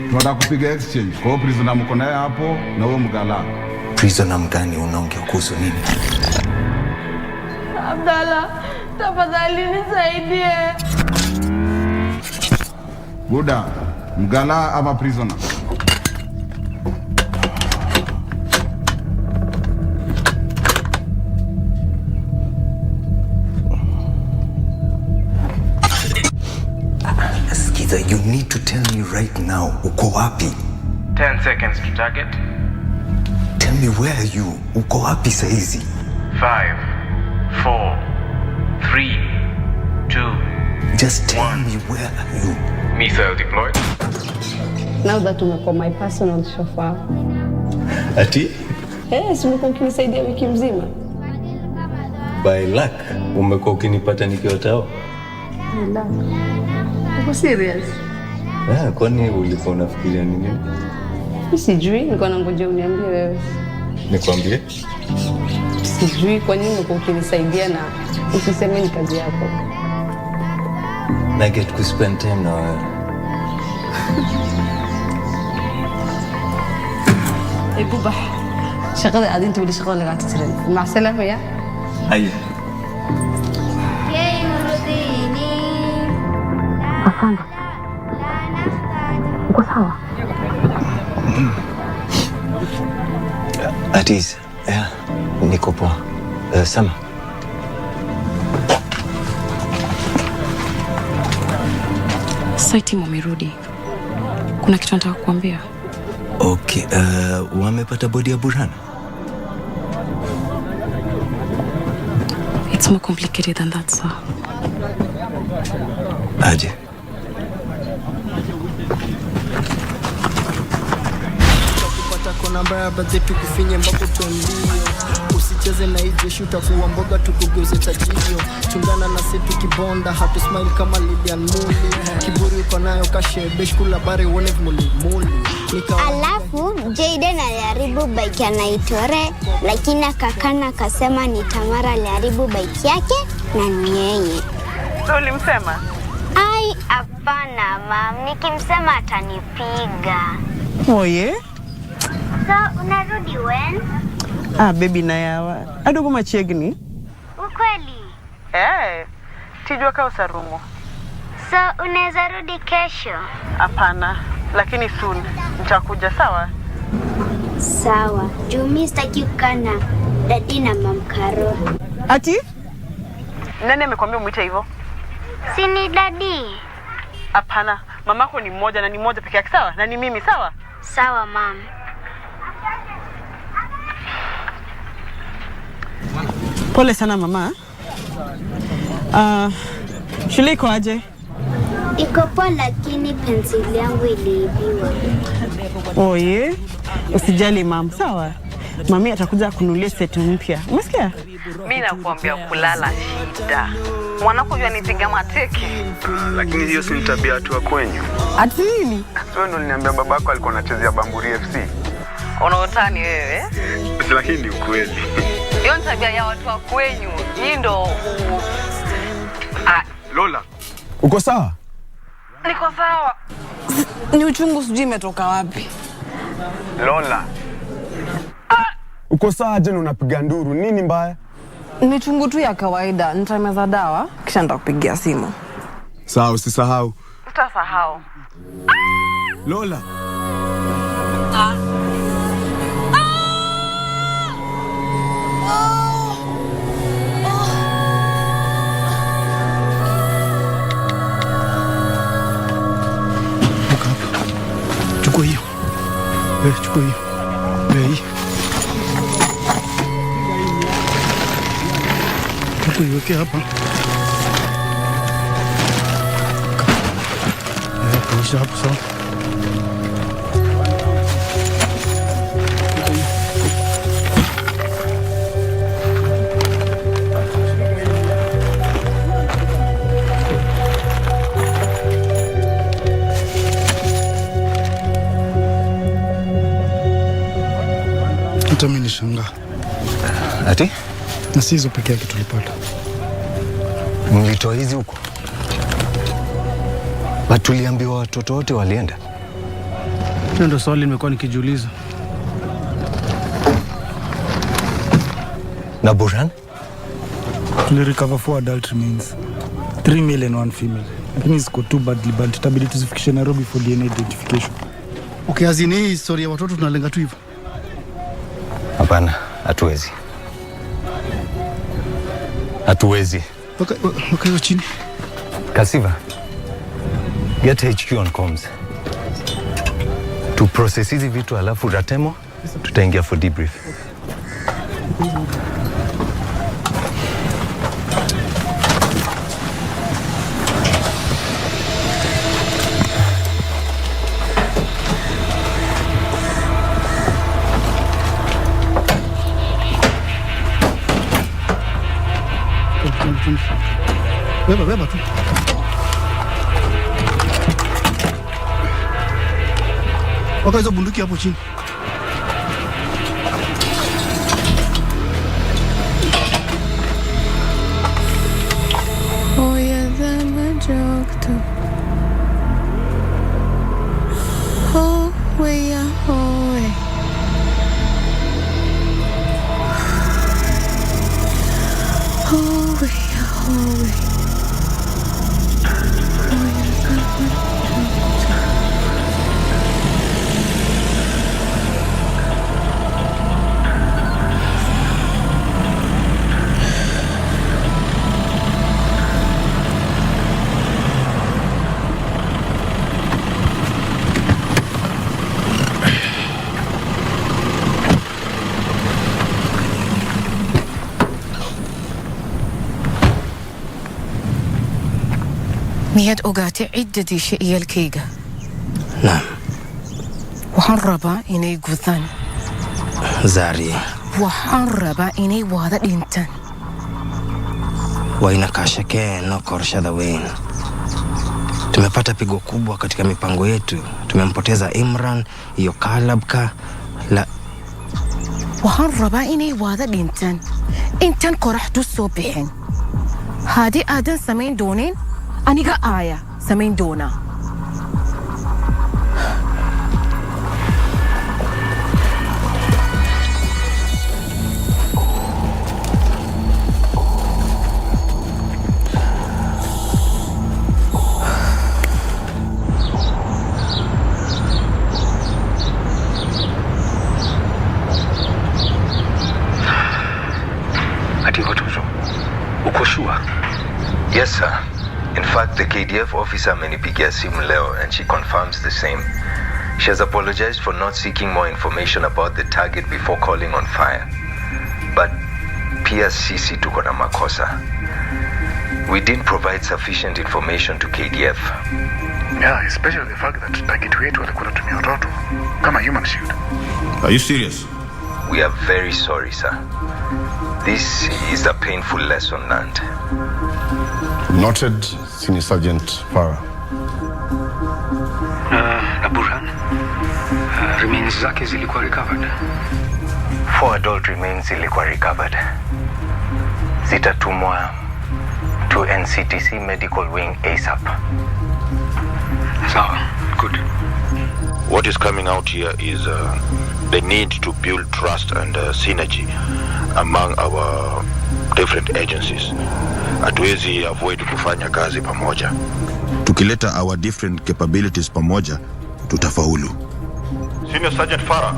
Tunataka kupiga exchange. Kwa hiyo prisoner mko naye hapo na wewe mgala. Prisoner mgani unaongea kuhusu nini? Abdalla, tafadhali nisaidie. Buda, mgala ama prisoner? You need to tell me right now, uko wapi? 10 seconds to target. Tell me where are you? Uko wapi saizi? 5, 4, 3, 2. Just tell me where are you? Missile deployed. Now that umekuwa my personal chauffeur. Ati? Yes, umekuwa ukinisaidia wiki mzima. By luck, umekuwa ukinipata nikiwa tao. By luck. Uko serious? Kwani ulikuwa unafikiria nini? Sijui, nilikuwa nangoja uniambie wewe. Nikwambie? Sijui kwa nini umekuwa ukinisaidia na usiseme ni kazi yako. Na get to spend time na wewe. Buba, shaqada aad inta wali shaqada laga tirtiray. Ma salaama ya? Aye. Afande. Uko sawa? Atiz, niko poa. Sama. Saiti wamerudi. Kuna kitu nataka kukuambia. Okay, wamepata bodi ya Burhana? It's more complicated than that, sir. Aje. Kona mbaya baze tukufinye mbako tuambio. Usicheze na hii jeshi utakuwa mboga tukugeuze tajio. Chungana na setu kibonda hatu smile kama Lilian Muli. Kiburi uko nayo kashebesh kula bare uone muli. Alafu Jayden aliharibu bike ya Naitore, lakini akakana akasema ni Tamara aliharibu bike yake na ni yeye. So ulimsema? Ai, Hapana, mam. Nikimsema atanipiga. Oye? So, unarudi when? Baby na yawa. Adogo machegni. Ukweli? Tijua kao sarumo. So, unaweza rudi kesho? Hapana, lakini soon. Nitakuja, sawa? Sawa. Jumi sitaki kukaa na dadi na mam Carol. Ati? Nani amekwambia umuite hivyo? Si ni dadi. Hapana, mamako ni mmoja na ni mmoja peke yake, sawa? Na ni mimi, sawa? Sawa, mam. Pole sana mama. Shule iko aje? Iko poa, lakini penseli yangu iliibiwa. Oye, usijali mam, sawa? Mami atakuja kununulia seti mpya. Umesikia? Mimi nakuambia kulala shida. Mwanako yeye anipiga mateke. Lakini hiyo si tabia tu kwenyu. Ati nini? Sio ndo niliambia babako alikuwa anachezea Bamburi FC. Unaotani wewe? Lakini ni ukweli. Hiyo ni tabia ya watu wa kwenyu. Hii ndo Lola, uko sawa? Niko sawa. Ni uchungu sijui umetoka wapi. Lola. Uko sawa je, unapiga nduru? Nini mbaya? Ni chungu tu ya kawaida. Nitameza dawa kisha nitakupigia simu. Sawa, usisahau. Utasahau. Lola. Chukua hiyo. Chukua hiyo. Hii. Chukua hiyo kia hapa. Kuisha hapo sawa. Mimi nishangaa. Ati? Na si hizo pekee yake tulipata. Mlitoa hizi huko? Tuliambiwa watoto wote walienda. Ndio swali nimekuwa nikijiuliza. Na Burhan? Tulirecover 4 adult remains. 3 male and 1 female. Lakini ziko too badly burnt. Itabidi tuzifikishe Nairobi for DNA identification. Okay, azini hii story ya watoto tunalenga tu hivyo. Hapana, hatuwezi. Hatuwezi. Okay, chini. Kasiva, get HQ on comms. To process hizi vitu alafu Ratemo, tutaingia for debrief. Beba tu. Waka hizo bunduki hapo chini. Oya zama jokto. Ho we ya ho we. Ho we ya ho we. miyaad ogaatay cidda dishay iyalkayga? Naam. Waxaan rabaa inay gudaan. Zari. Waxaan rabaa inay wada dhintaan. Waina kashakeno korshada weyn. Tumepata pigo kubwa katika mipango yetu. Tumempoteza Imran, iyo Kalabka, la... Waxaan rabaa inay wada dhintaan. Intaan qoraxdu soo bixin. Haddii aadan samayn doonin aniga aaya. sa main donor. Yes, sir. In fact, the KDF officer amenipigia simu leo and she confirms the same. She has apologized for not seeking more information about the target before calling on fire. But pia sisi tuko na makosa. We didn't provide sufficient information to KDF. Yeah, especially the fact that target wetu walikuwa wanatumia watoto kama human shield. Are you serious? We are very sorry, sir. This is a painful lesson learned. Noted, Senior Sergeant Farah. Na Burhan, remains zake zilikuwa recovered. 4 adult remains zilikuwa recovered. Zitatumwa to NCTC Medical Wing ASAP. Sawa, good. What is coming out here is the need to build trust and synergy among our different agencies. Hatuwezi avoid kufanya kazi pamoja. Tukileta our different capabilities pamoja, tutafaulu. Senior Sergeant Farah,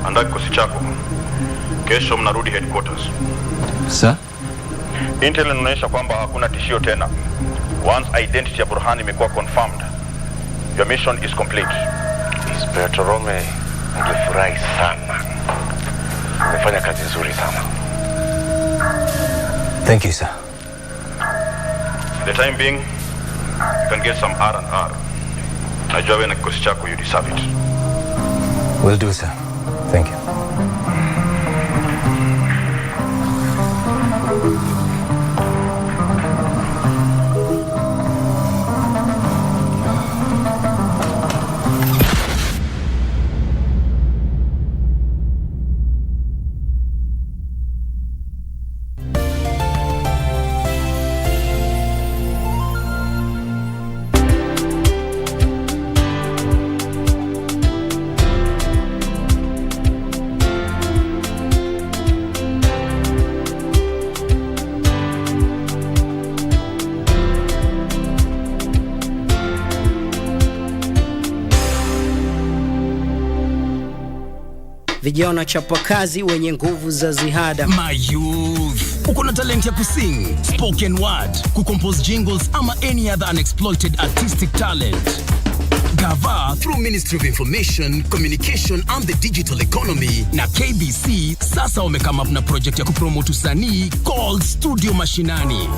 andaa kikosi chako. Kesho mnarudi headquarters. Sir? Intel inaonyesha kwamba hakuna tishio tena. Once identity ya Burhan imekuwa confirmed, your mission is complete. Inspector Rome, ningefurahi sana. Umefanya kazi nzuri sana. Thank you, sir. The time being, you can get some R&R. Najua wewe na kikosi chako, you deserve it. Will do, sir. Thank you. Vijana chapakazi wenye nguvu za ziada. My youth, uko na talent ya kusing, spoken word, kucompose jingles ama any other unexploited artistic talent. Gava through Ministry of Information, Communication and the Digital Economy na KBC sasa wamekama up na project ya kupromote usanii called Studio Mashinani.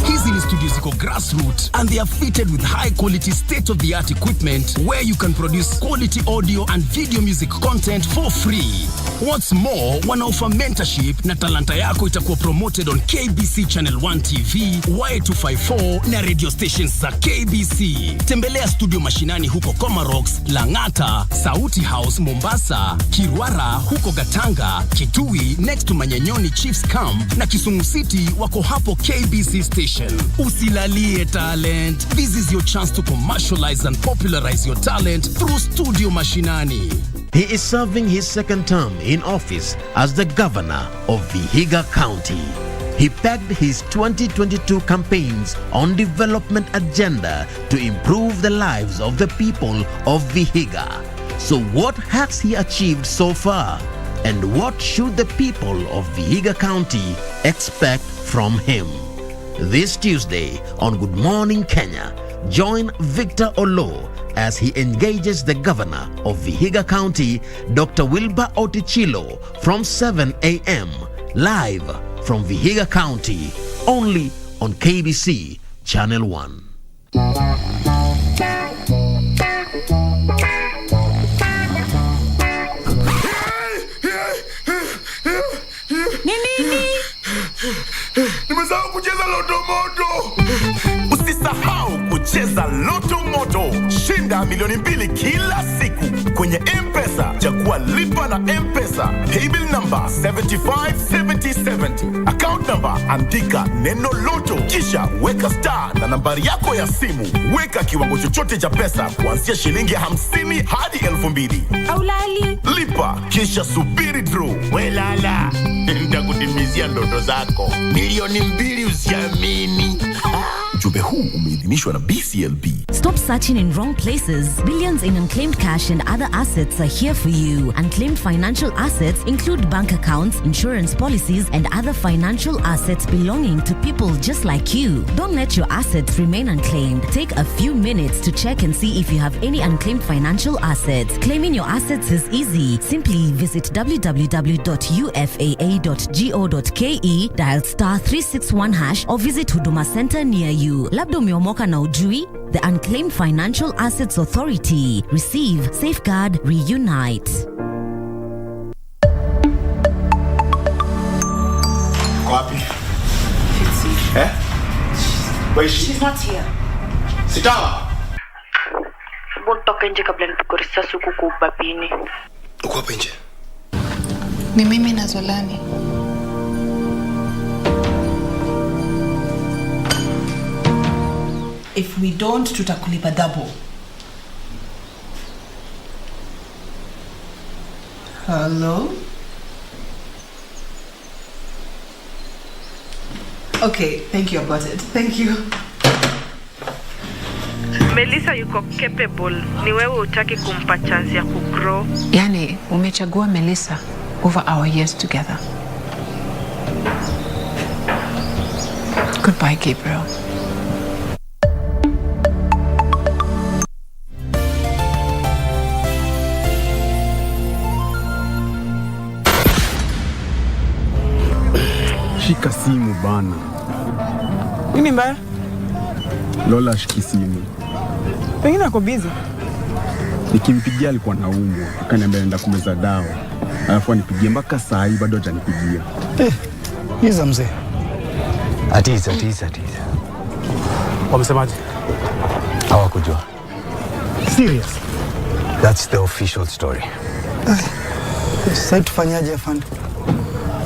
Hizi ni studios ziko grassroots and they are fitted with high quality state-of-the-art equipment where you can produce quality audio and video music content for free. What's more, wanaoffer mentorship na talanta yako itakuwa promoted on KBC Channel 1 TV, Y254 na radio stations za KBC. Tembelea Studio Mashinani huko Comarox, Langata, Sauti House Mombasa, Kirwara huko Gatanga, Kitui next to Manyanyoni Chiefs Camp na Kisumu City wako hapo KBC Station. Usilalie talent. This is your chance to commercialize and popularize your talent through Studio Mashinani. He is serving his second term in office as the governor of Vihiga County. He pegged his 2022 campaigns on development agenda to improve the lives of the people of Vihiga. So what has he achieved so far? And what should the people of Vihiga County expect from him? This Tuesday on Good Morning Kenya, join Victor Olo as he engages the governor of Vihiga County, Dr. Wilbur Otichilo, from 7 a.m. live from Vihiga County, only on KBC Channel 1. Nimesahau kucheza Loto Moto. Usisahau kucheza Loto Moto. Shinda milioni 2 kila siku kwenye M-Pesa. chagua lipa na M-Pesa. Paybill number 757070. Account number andika neno Loto kisha weka star na nambari yako ya simu. Weka kiwango chochote cha pesa kuanzia shilingi 50 hadi 2,000. Aulali. Lipa kisha subiri draw. Welala. Nitakutimizia ndoto zako. Milioni 2 usiamini. Ujumbe huu umeidhinishwa na BCLB. Stop searching in wrong places. Billions in unclaimed cash and other assets are here for you. Unclaimed financial assets include bank accounts, insurance policies, and other financial assets belonging to people just like you. Don't let your assets remain unclaimed. Take a few minutes to check and see if you have any unclaimed financial assets. Claiming your assets is easy. Simply visit www.ufaa.go.ke, dial *361# or visit Huduma Center near you. Labda umeomoka na ujui? The Unclaimed Financial Assets Authority. Receive, safeguard, reunite. Copy. Eh? Where is she? She's not here. Sit down. Toka nje kabla nipige risasi huku kubabini. Uko hapa nje? Ni mimi na Zolani. If we don't, tutakulipa double. Hello? Okay, thank you, I got it. Thank you. Melissa yuko capable. Ni wewe utaki kumpa chance ya kugrow. Yani, umechagua Melissa over our years together. Goodbye, Gabriel. Shika simu bana. Nini mbaya? Lola shiki simu. Pengine ako busy. Nikimpigia alikuwa anaumwa. Akaniambia anaenda kumeza dawa. Alafu anipigie mpaka saa hii bado hajanipigia. Hiza mzee. Atiza. Wamesemaje? Hawakujua. Serious? That's the official story. Sasa tufanyaje afande?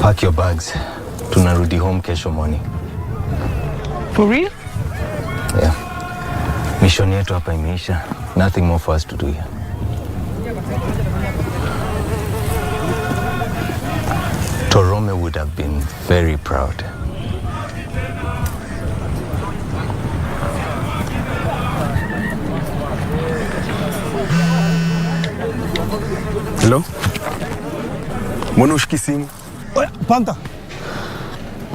Pack your bags. Tunarudi home kesho morning. For real? Yeah. Mission yetu hapa imeisha. Nothing more for us to do here. Torome would have been very proud. Hello? Mbona ushiki simu? Panta.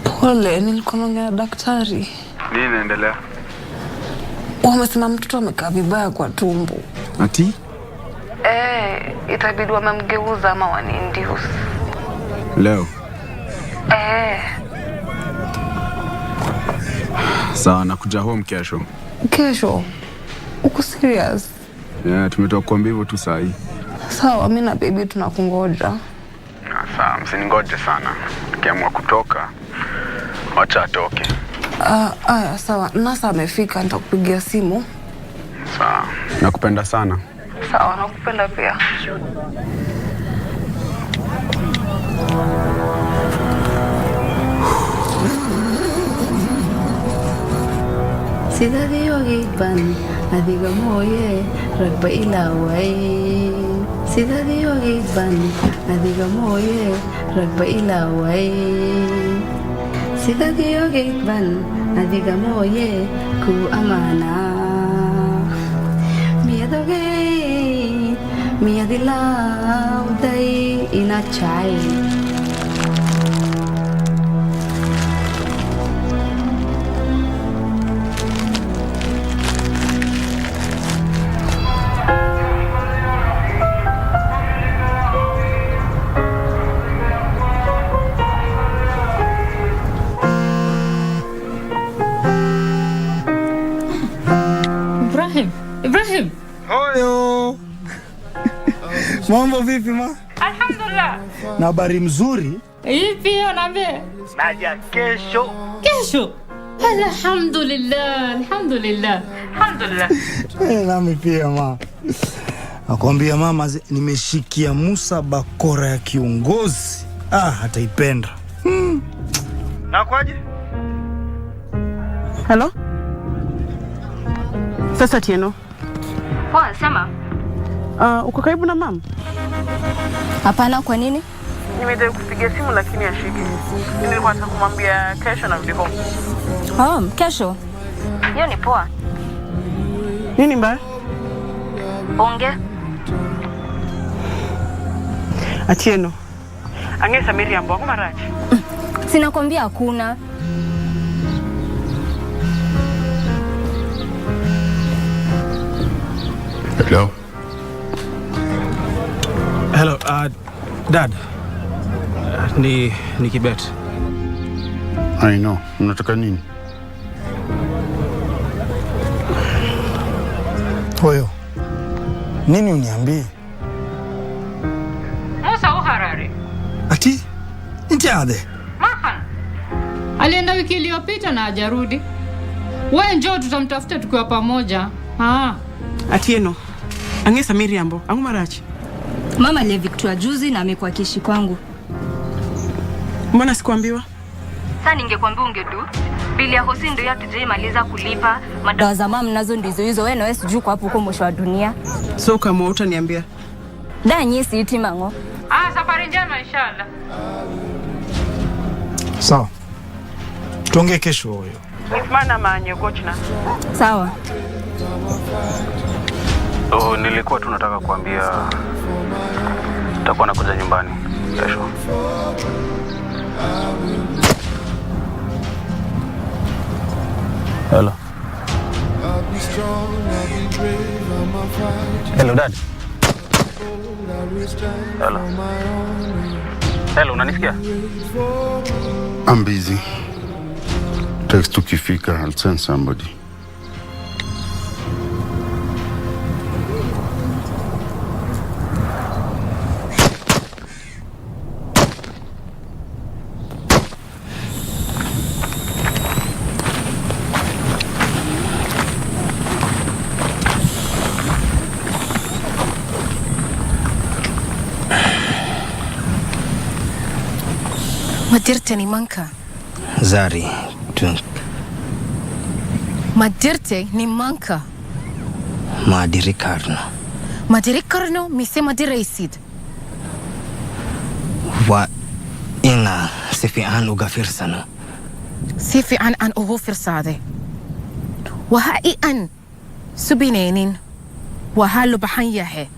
Pole, nilikuwa naongea na daktari. Nini inaendelea? Wamesema mtoto amekaa vibaya kwa tumbo. Ati? Itabidi wamemgeuza ama wani-induce. Leo? Sawa, nakuja home kesho. Kesho? Uko serious? Yeah, tumetoka kuambia hivyo tu saa hii. Sawa, mimi na baby tunakungoja. Sawa, msiningoje sana. Tukiamua kutoka, wacha atoke. Aya, sawa. Nasa amefika, nitakupigia simu. Sawa, nakupenda sana. Sawa, nakupenda pia. Sidadii ogeyd baan adiga mooye ragba ilaaway. Sidadii ogeyd baan adiga mooye ragba ilaaway. Sidadii ogeyd baan adiga mooye ku amaana. Miyad ogeyd miyad ilaawday inaad jacay. Ibrahim. Hoyo. Mambo vipi ma? Alhamdulillah. Na habari mzuri? Ipi unaambia? Naja kesho. Kesho. Alhamdulillah. Nami pia ma. Nakwambia mama, nimeshikia Musa bakora ya kiongozi. Hataipenda. Na kwaje? Hello? Sasa Tieno. Poa, sema. Uko karibu na mama? Hapana, kwa nini? Nimejaribu kupigia simu lakini hashiki. Nilikuwa nataka kumwambia kesho na video. Kesho. Hiyo ni poa. Nini mbaya? Onge. Atieno. Angesa Miriam wangu maraji. Sinakwambia hakuna. Hello. Hello, Dad. Ni Kibet. I know. Unataka nini? Hoyo. Nini uniambie? Musa uharari. Ati? Ntiade. Mahan. Alienda wiki iliyopita na hajarudi. Wewe njoo tutamtafuta tukiwa pamoja. Atieno. Angesa Miriam wangu maraji. Mama aliyeviktua juzi na amekuwa kishi kwangu. Mbona sikuambiwa? Sasa ningekuambia ungedu. Bili ya hosi ndio yatujaimaliza kulipa. Madawa za mama nazo ndizo hizo. Wewe na wewe sijui kwa hapo huko mwisho wa dunia. So kama utaniambia. Nyesi iti mango. Safari njema inshallah. Sawa. Tuongee kesho huyo. Ifmana manyo gochna. Sawa. Nilikuwa tunataka kuambia nitakuwa nakuja nyumbani kesho. Hello. Hello, Dad. Hello, unanisikia? I'm busy. Text ukifika, I'll send somebody. Madirte ni manka. Zari, Madirte ni manka. Madiri karno. Madiri karno mise madiri isid. Wa ina sifi an ugafir sana. Sifi an ugafir sade. Wahai an subininin. Wahalu bahan yahe.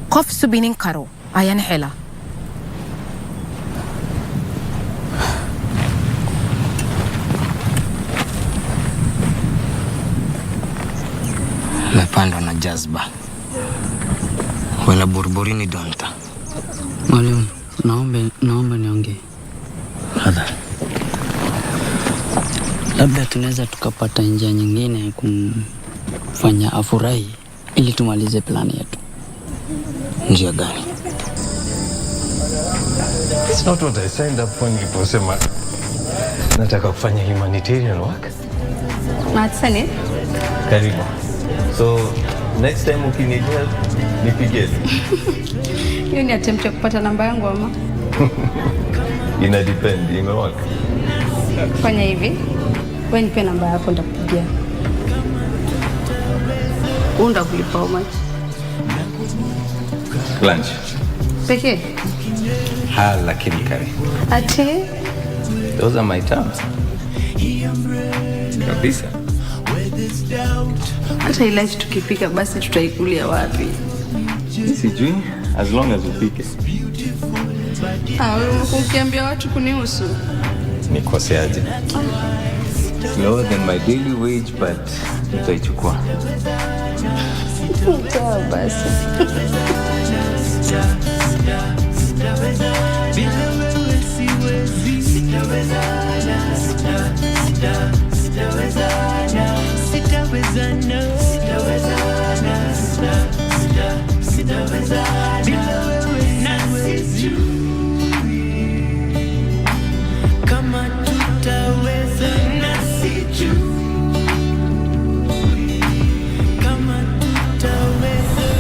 Qof subinin karo. Ayan hela. Mepandwa na jazba. Wala burburini donta. Mwalimu, naomba niongee. Hadha. Labda tunaweza tukapata njia nyingine ya kumfanya afurahi ili tumalize plani yetu. Njia gani? It's not what I signed up for niliposema nataka kufanya humanitarian work. Matsane? Karibu. So next time ukinijia nipigie. Hiyo ni attempt ya kupata namba yangu ama? Ina depend, imewaka. Fanya hivi. Wewe nipe namba yako nitakupigia. Unda kulipa how much? Lunch. Pekee? Lakini kari. Ate? Those are my terms. Kabisa. Hata ile tukipika basi tutaikulia wapi? Sijui, as long as upike. Wewe ukiambia watu kunihusu. Nikoseaje? Lower than my daily wage, but nitaichukua. Sawa basi. Kama tutaweza na sijui. Kama tutaweza.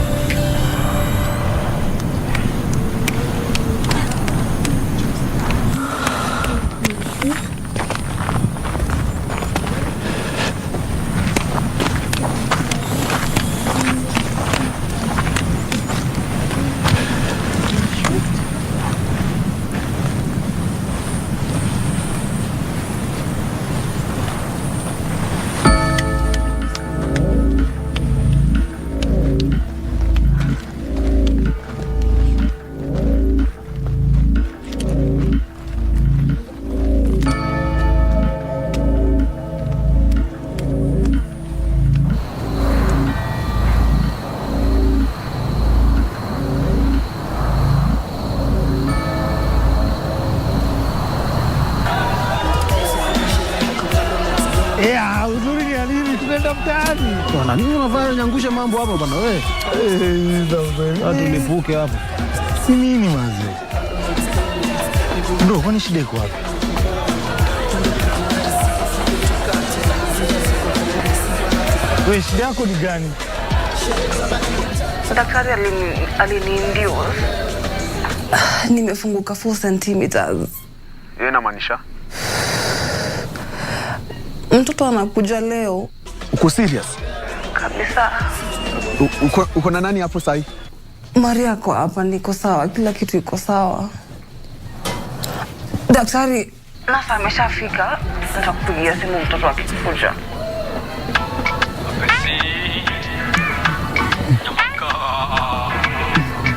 Bana nini unafanya nyangushe mambo hapa bana wewe? Hadi ulipuke hapa. Si nini manze? Bro, kwani shida iko wapi? Wewe shida yako ni gani? Daktari aliniindiwa. Nimefunguka 4 centimeters. Yeye inamaanisha? Mtoto anakuja leo. Uko serious? Kabisa. Uko na nani hapo sasa? Maria kwa hapa, niko sawa, kila kitu iko sawa. Daktari, nasa ameshafika, nitakupigia simu mtoto akikuja.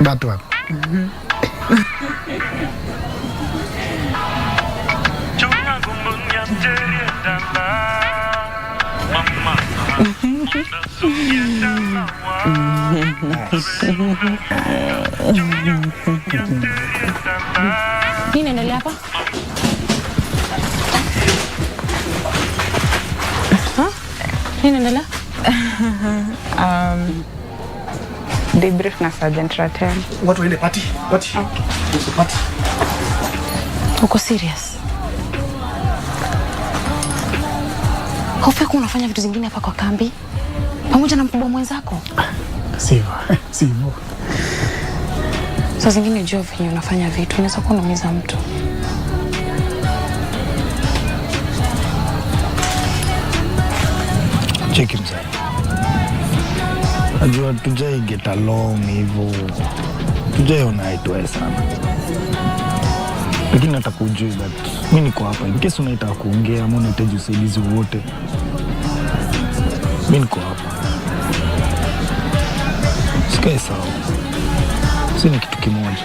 That one. Nini inaendelea hapa? Nini inaendelea? Debrief na Sergeant Raten. Watu waende party. Party. Party. Uko serious? Hofu yako unafanya vitu zingine hapa kwa kambi pamoja na mkubwa mwenzako? Sivyo. Saa zingine jua venye unafanya vitu unaweza kuwa unaumiza mtu. Cheki mzee. Najua tujai get along hivyo. Tujai unaitwa sana. Lakini nataka ujue that mimi niko hapa. In case unaitaka kuongea ama unahitaji usaidizi wote. Mimi niko hapa. Sikae sawa. Sina kitu kimoja.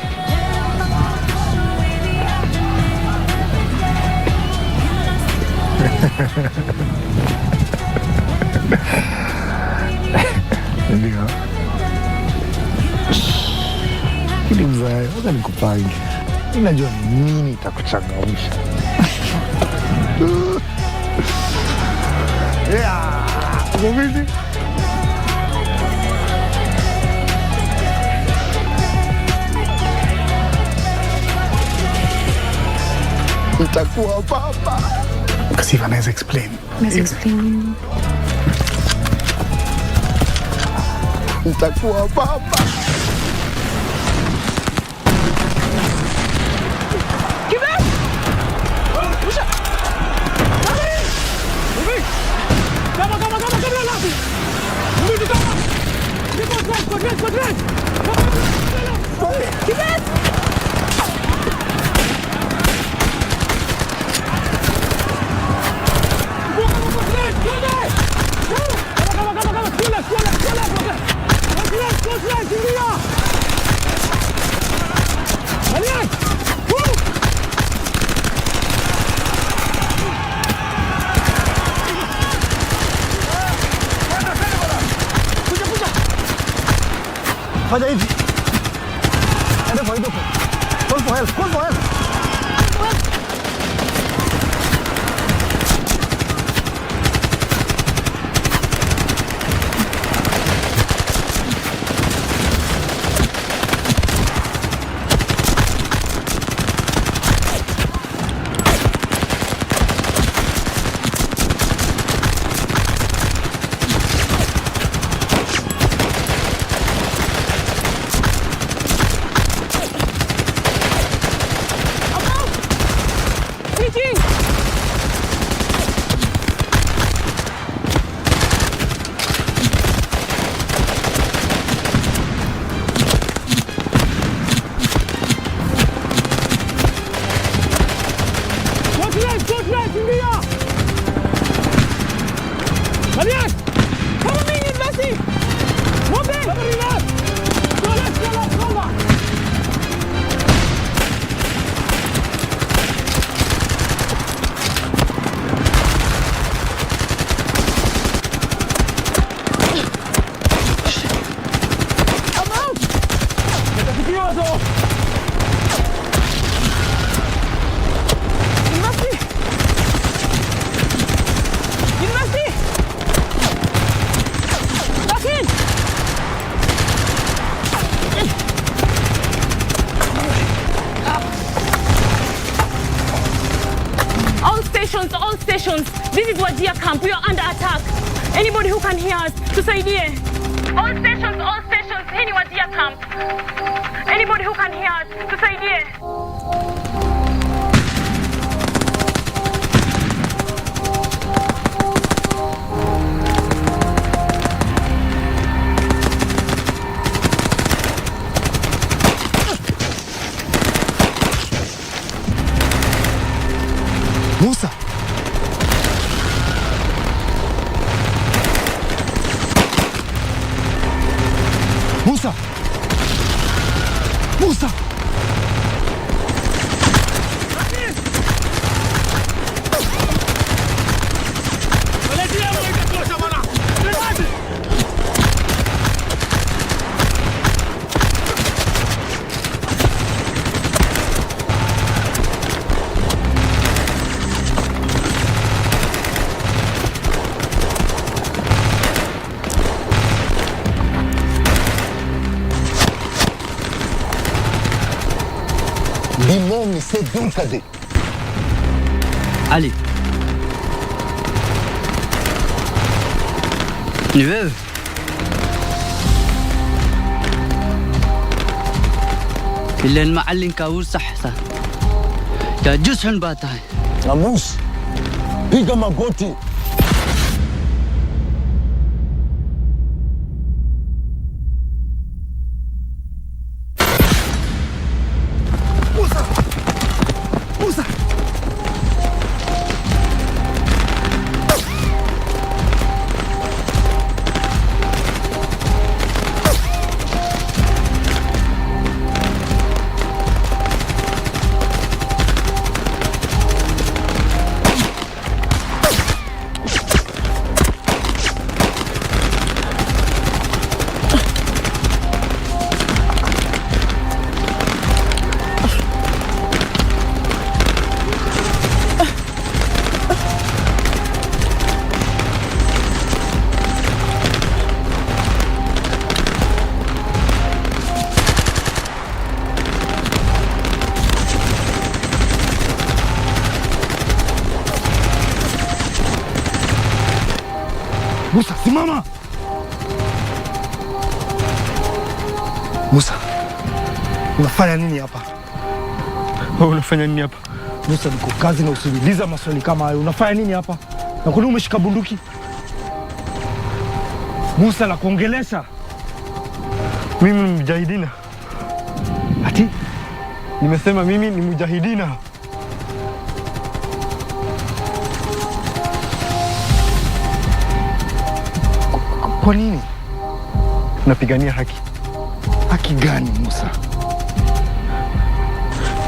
Ndio. Ili mzae, wacha nikupange. Ninajua nini itakuchangamsha. Uko vipi? Nitakuwa baba. Kasifa anaweza explain. Naweza explain. Nitakuwa baba. Fanya hivi. Enda kwa hiyo. Call for help. Call for help. stations, this is Wajir camp. We are under attack. Anybody who can hear us, tusaidie. All stations, hii ni Wajir camp. Anybody who can hear us, tusaidie. Musa! Musa! Musa! Limon c'est donc cadet. Ali. Ni wewe? Ile المعلم كاو صح. يا جسن باتاي. Namus. Piga magoti. Musa, simama! Musa, unafanya nini hapa? Unafanya nini hapa? Musa, niko kazi na usiniuliza maswali kama hayo. Unafanya nini hapa? Na kwa nini umeshika bunduki? Musa, la kuongelesha. Mimi ni mujahidina. Ati? Nimesema mimi ni mujahidina. Kwa nini? Napigania haki. Haki gani, Musa?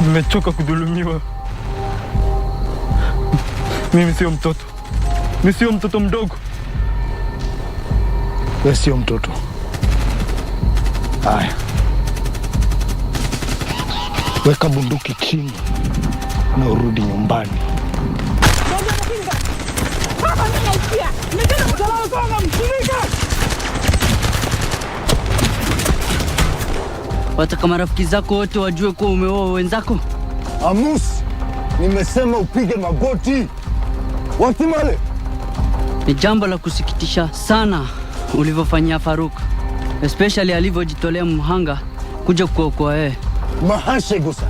Nimechoka kudhulumiwa. Mimi sio mtoto. Mimi sio mtoto mdogo. Wewe sio mtoto. Haya. Weka bunduki chini na urudi nyumbani. Wataka marafiki zako wote wajue kuwa umeoa wenzako? Amus, nimesema upige magoti. Wasimale. Ni jambo la kusikitisha sana ulivyofanyia Faruk, especially alivyojitolea mhanga kuja kuokoa wewe. Mahashe gusa.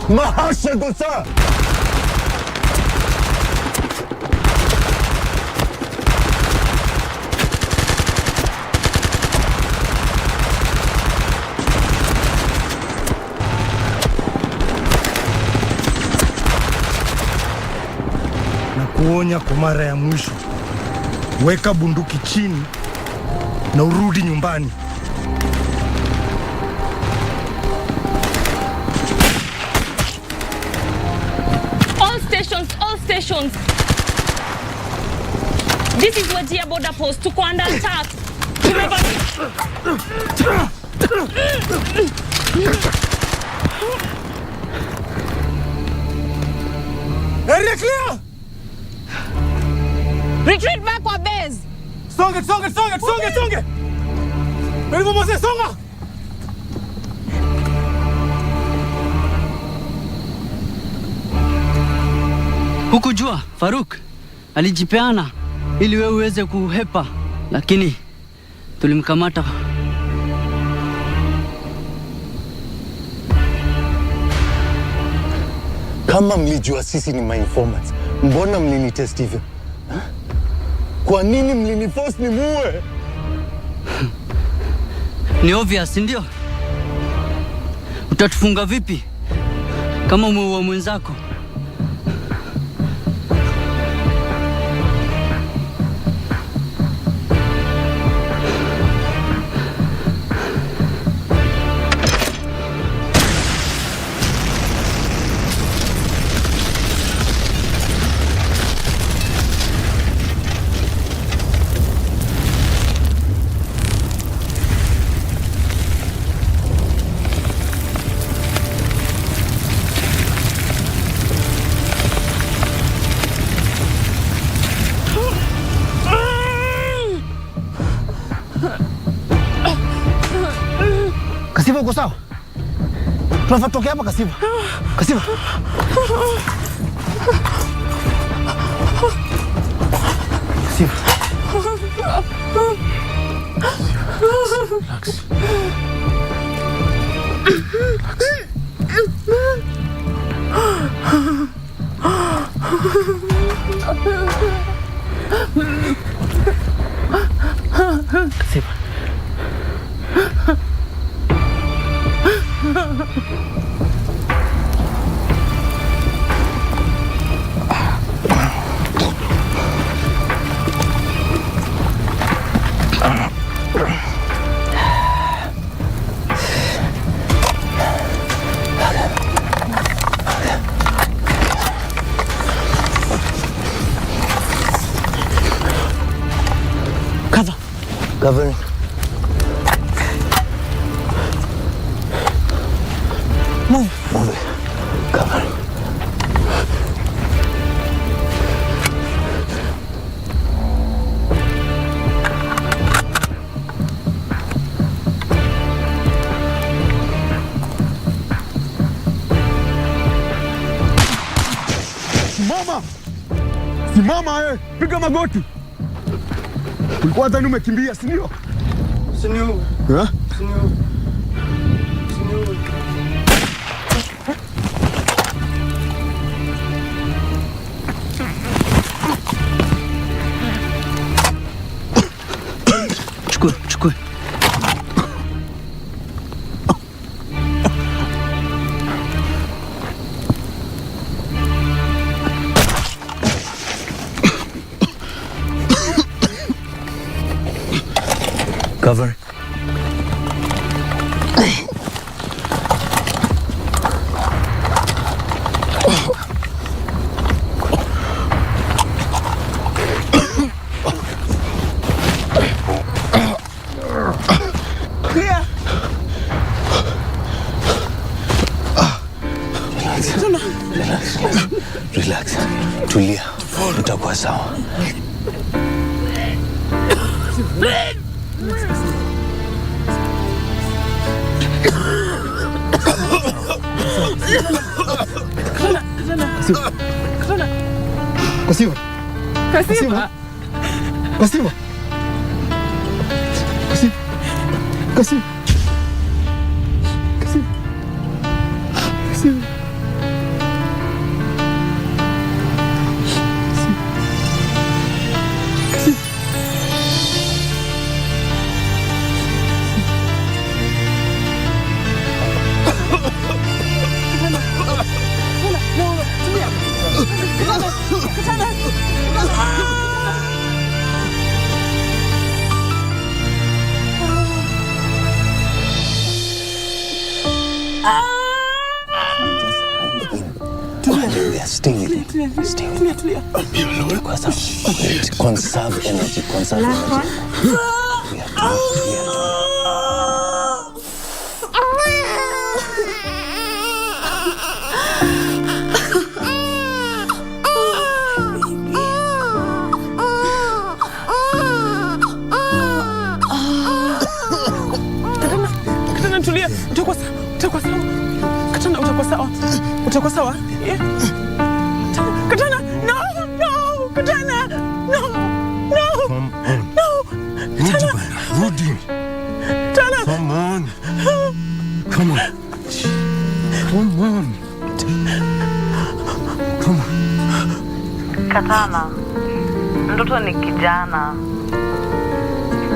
Mahashe gusa. Kuonya kwa mara ya mwisho. Weka bunduki chini na urudi nyumbani. All stations. This is Wajir border post. Tuko under attack. Area clear! Retreat back kwa base. Songe! Karibu Mose, songa! Hukujua, Faruk, alijipeana ili wewe uweze kuhepa, lakini tulimkamata. Kama mlijua sisi ni my informants, mbona mlinitest hivyo? Kwa nini mliniforce nimuue? Ni obvious, ndio? Utatufunga vipi kama umeua mwenzako? Kasiva, uko sawa? Tunafaa toke hapa Kasiva. Kasiva. Kasiva. Relax. Kasiva. Governor. Move. Move it. Governor. Simama! Simama piga magoti. Ulikuwa hata umekimbia, si ndio? Si ndio? Eh? Si ndio? Chukua. Cover. Relax. Tulia. Utakuwa sawa. Kasiva. Kasiva. Kasiva. Kasiva. Kasiva. Kasiva. Kasiva. Stay with me. Stay with me. Conserve energy. Conserve energy. Katana, tulia. Utakuwa sawa. Katana, utakuwa sawa. Yeah. Katana, no, Katana. Come on. Come on. Come on. Katana. Mtoto ni kijana.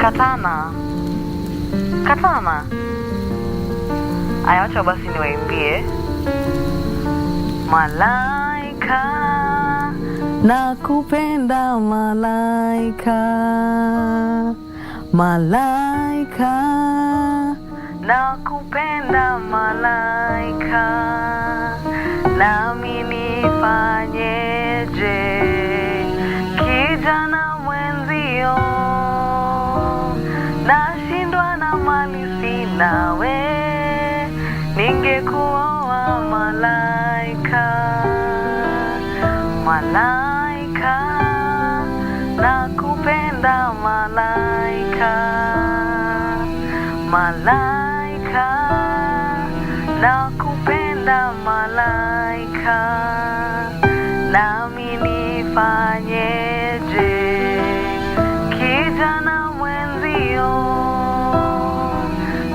Katana. Katana. Aya, wacha basi niwaimbie. Malaika, nakupenda malaika. Malaika, nakupenda malaika. Nami nifanyeje kijana mwenzio, nashindwa na mali sina we, ningekuoa malaika. Malaika, nakupenda malaika. Malaika, nakupenda malaika. Nami nifanyeje kijana mwenzio,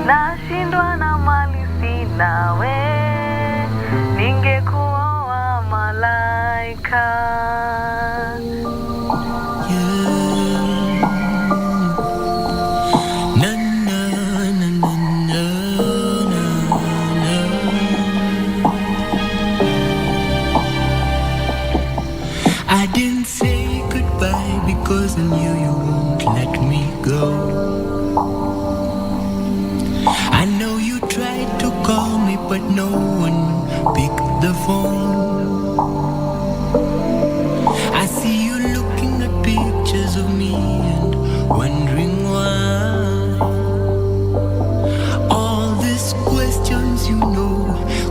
nashindwa na mali sina we, ningekuoa malaika. I didn't say goodbye because I knew you won't let me go. I know you tried to call me, but no one picked the phone. I see you looking at pictures of me and wondering why. All these questions you know,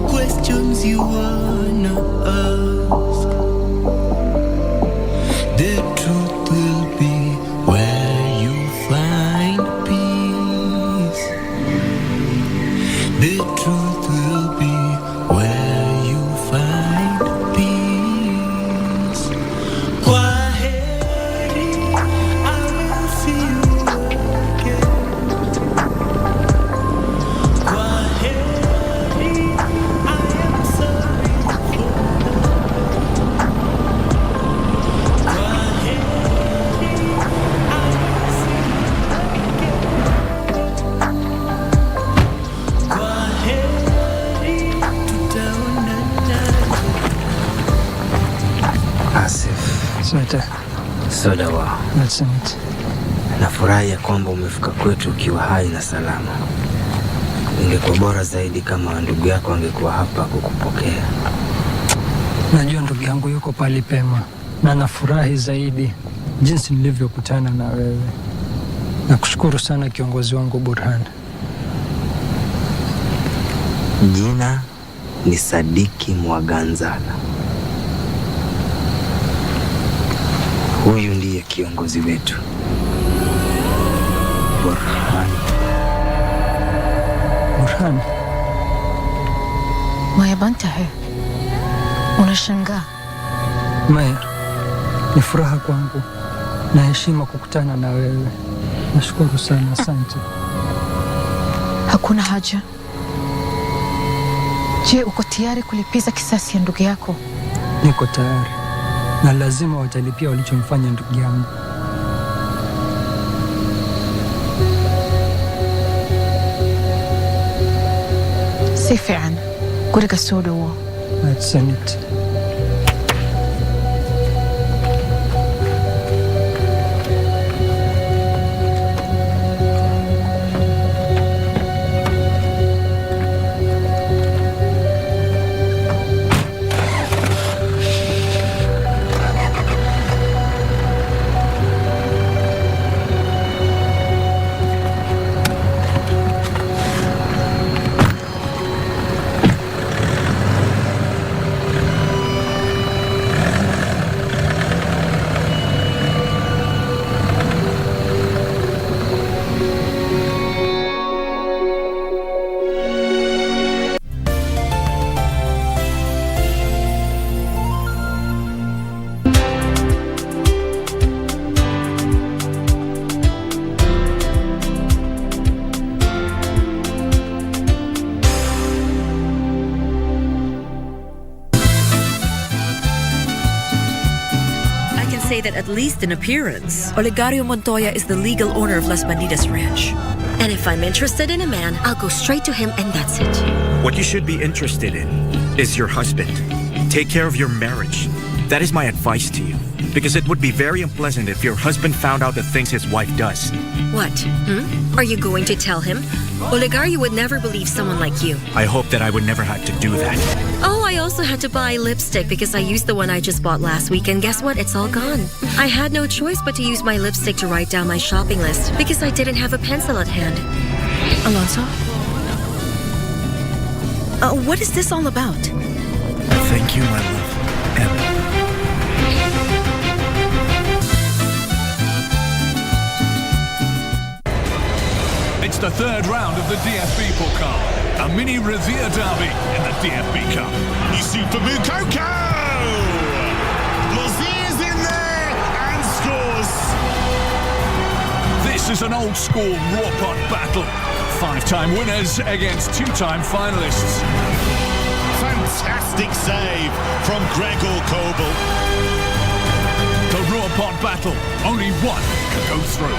questions you wanna ask. The truth will be where you find peace. The truth will be where you find peace. Kwaheri, I will see you again. Kwaheri, I am sorry for Soda wao. That's it. Nafurahi ya kwamba umefika kwetu ukiwa hai na salama. Ingekuwa bora zaidi kama ndugu yako angekuwa hapa kukupokea. Najua ndugu yangu yuko pali pema na nafurahi zaidi jinsi nilivyokutana na wewe. Nakushukuru sana kiongozi wangu Burhan. Jina ni Sadiki Mwaganzala. Huyu ndiye kiongozi wetu. Burhan. Burhan. Maya bantahe. Unashangaa? Maya, ni furaha kwangu na heshima kukutana na wewe. Nashukuru sana, asante. Hakuna haja. Je, uko tayari kulipiza kisasi ya ndugu yako? Niko tayari. Na lazima watalipia walichomfanya ndugu yangu. Si fiican. Guriga soo dhawo. Mahadsanid. say that at least in appearance, Olegario Montoya is the legal owner of Las Bandidas Ranch. And if I'm interested in a man, I'll go straight to him and that's it. What you should be interested in is your husband. Take care of your marriage. That is my advice to you. Because it would be very unpleasant if your husband found out the things his wife does. What? Are you going to tell him? Olegario would never believe someone like you. I hope that I would never have to do that. Oh, I also had to buy lipstick because I used the one I just bought last week, and guess what? It's all gone. I had no choice but to use my lipstick to write down my shopping list because I didn't have a pencil at hand. Alonso? What is this all about? Thank you, my love. Emma. It's the third round of the DFB Pokal, a mini Revere derby in the DFB Cup. Super Mukoko! Lozier's in there and scores. This is an old school raw pot battle. 5-time winners against 2-time finalists. Fantastic save from Gregor Kobel. The raw pot battle, only one can go through.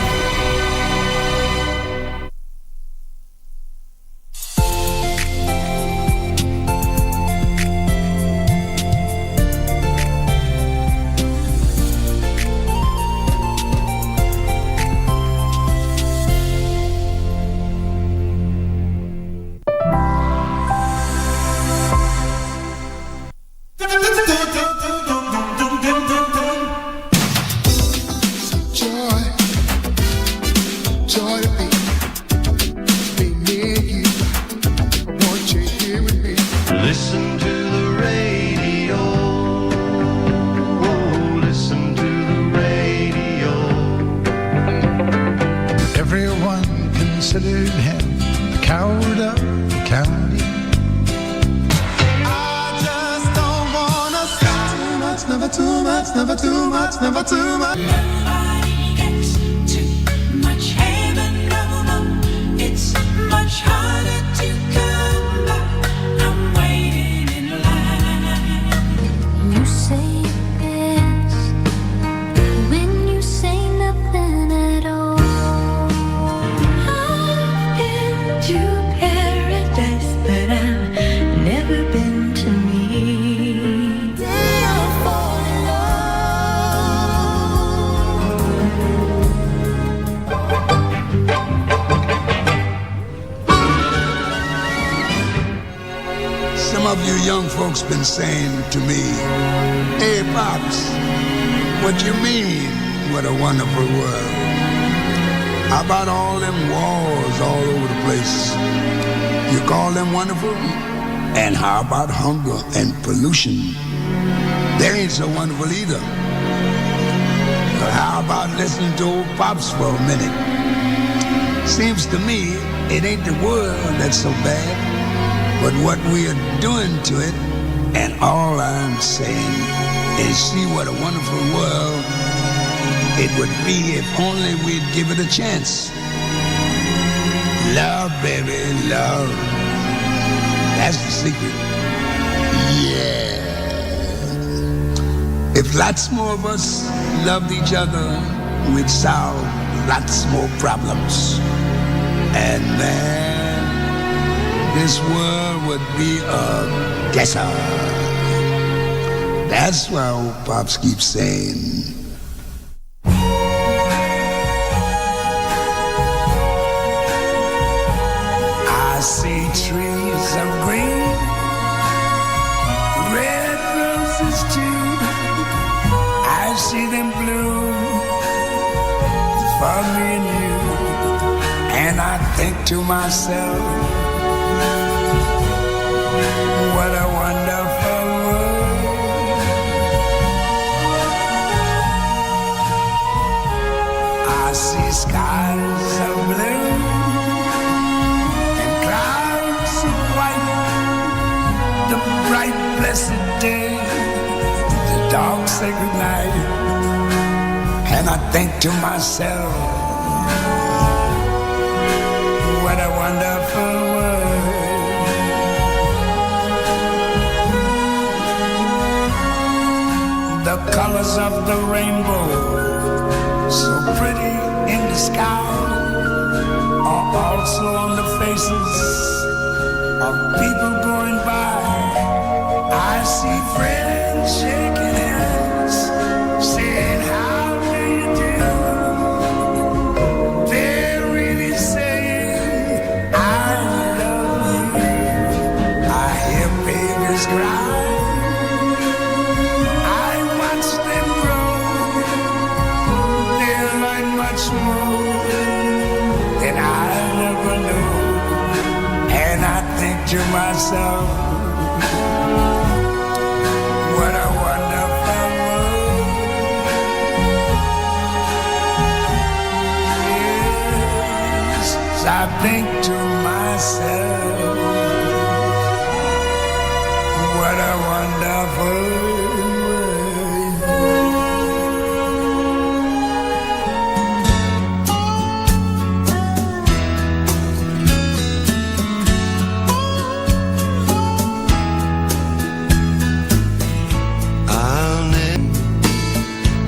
Been saying to me, "Hey Pops, what you mean, what a wonderful world? How about all them wars all over the place? You call them wonderful? And how about hunger and pollution? They ain't so wonderful either. But how about listening to old Pops for a minute? Seems to me it ain't the world that's so bad, but what we are doing to it. And all I'm saying is see what a wonderful world it would be if only we'd give it a chance. Love, baby, love. That's the secret. Yeah. If lots more of us loved each other, we'd solve lots more problems. And then this world would be a guesser. That's why old Pops keeps saying, I see trees of green, red roses too. I see them bloom for me and you. And I think to myself, what a wonderful world. I see skies of blue and clouds of white, the bright blessed day, the dark sacred night. And I think to myself, what a wonderful world. The color colors of the rainbow, so pretty in the sky, are also on the faces of people going by. I see friends shaking hands, saying, how do you do? They're really saying, I love you. I hear babies cry. I watch them grow. They learn much more than I never knew. And I think to myself, what a wonderful world. Yes, I think to myself, what a wonderful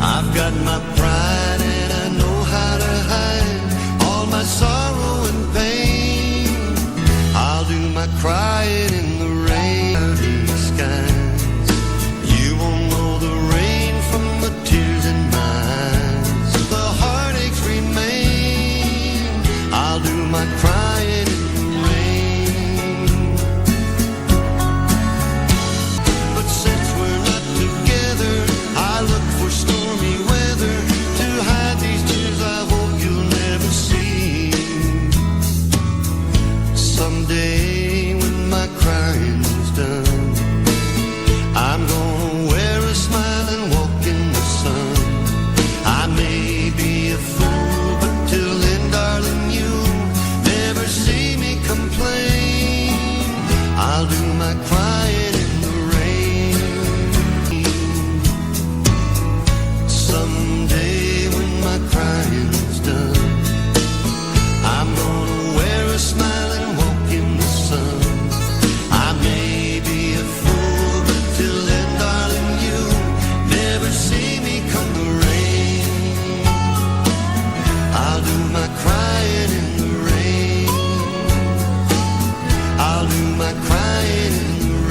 I've got my pride and I know how to hide all my sorrow and pain. I'll do my crying in the rain of these skies. You won't know the rain from the tears in my eyes. The heartaches remain. I'll do my crying in the rain. But since we're not together, I look for stormy weather to hide these tears I hope you'll never see. Someday when my crying's done, I'm gonna wear a smile and walk in the sun. I may be a fool, but till then, darling, you'll never see me complain. I'll do my crying in the rain. Someday when my crying's done, I'm gonna wear a smile and walk in the sun. I may be a fool, but till then, darling, you'll never see me come the rain. I'll do my crying in the rain. I'll do my crying in the rain.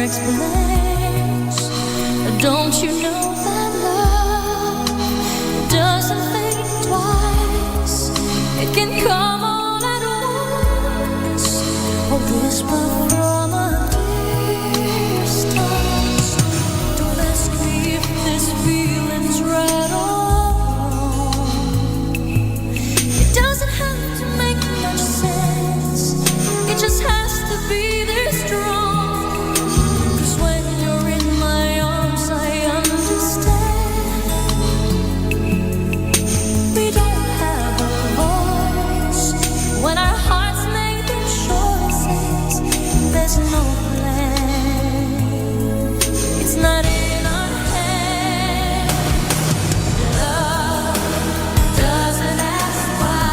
explains. Don't you know that love doesn't think twice? It can come all at once, a whisper from a distance. Don't ask me if this feeling's right or wrong. It doesn't have to make much sense. It just has to be this strong. 'Cause when you're in my arms, I understand. We don't have a voice when our hearts make the choices. There's no plan. It's not in our hands. Love doesn't ask why.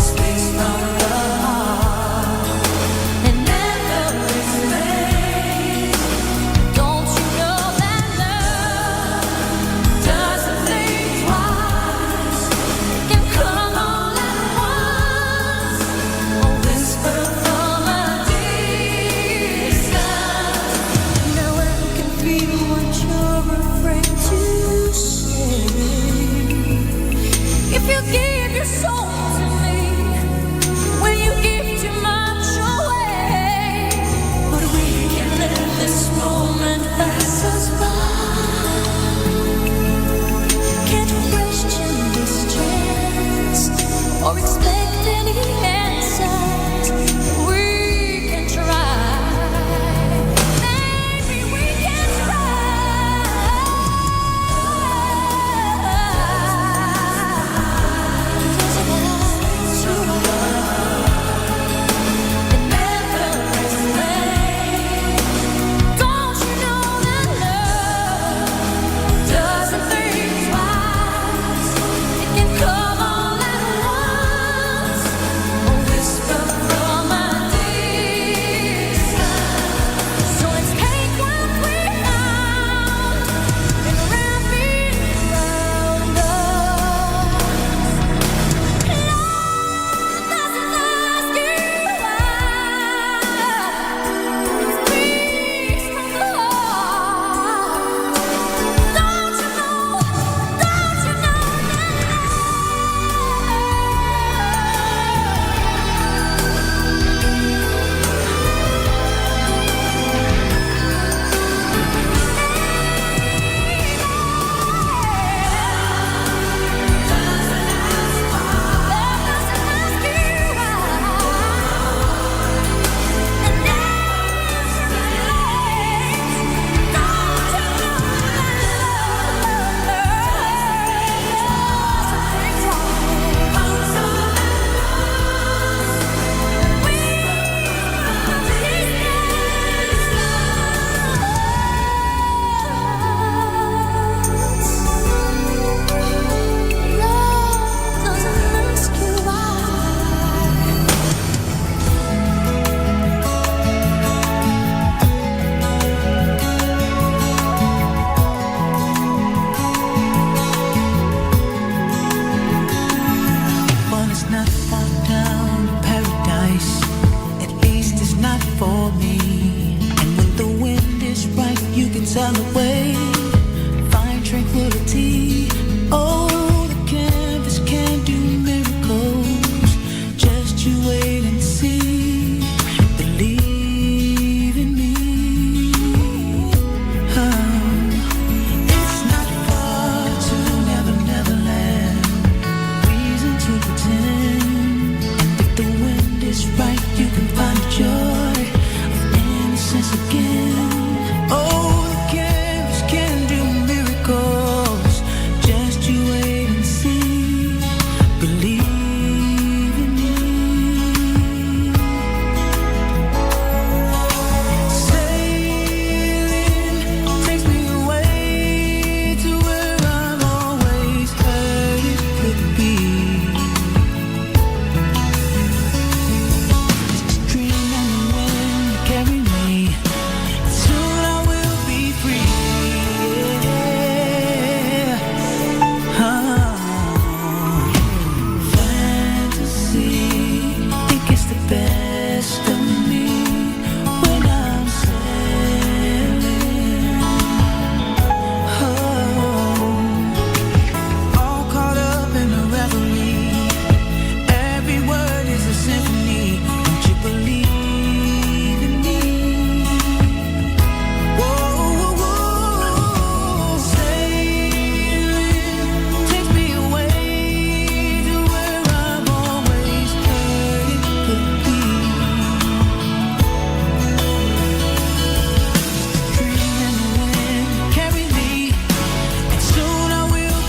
Speaks from the heart and never explains. Don't you know that love doesn't think twice? It can come all at once, a whisper from a distance. Now I can feel what you're afraid to say. If you give your soul to me, will you give too much away? But we can let this moment pass us by. Can't question this chance or expect any answers. We can try. Maybe we can Don't you know that love doesn't think twice? It can come all at once, a whisper from a distance. So let's take what we found and wrap it around us. Love doesn't ask you why. It speaks from the heart. Don't you know that Well, it's not far down to paradise. At least it's not for me. And when the wind is right, you can sail away, find tranquility. Oh, the canvas can do miracles. Just you wait and see. Believe in me. It's not far to Never Never Land. Reason to pretend. And if the wind is right, you can find joy of innocence again.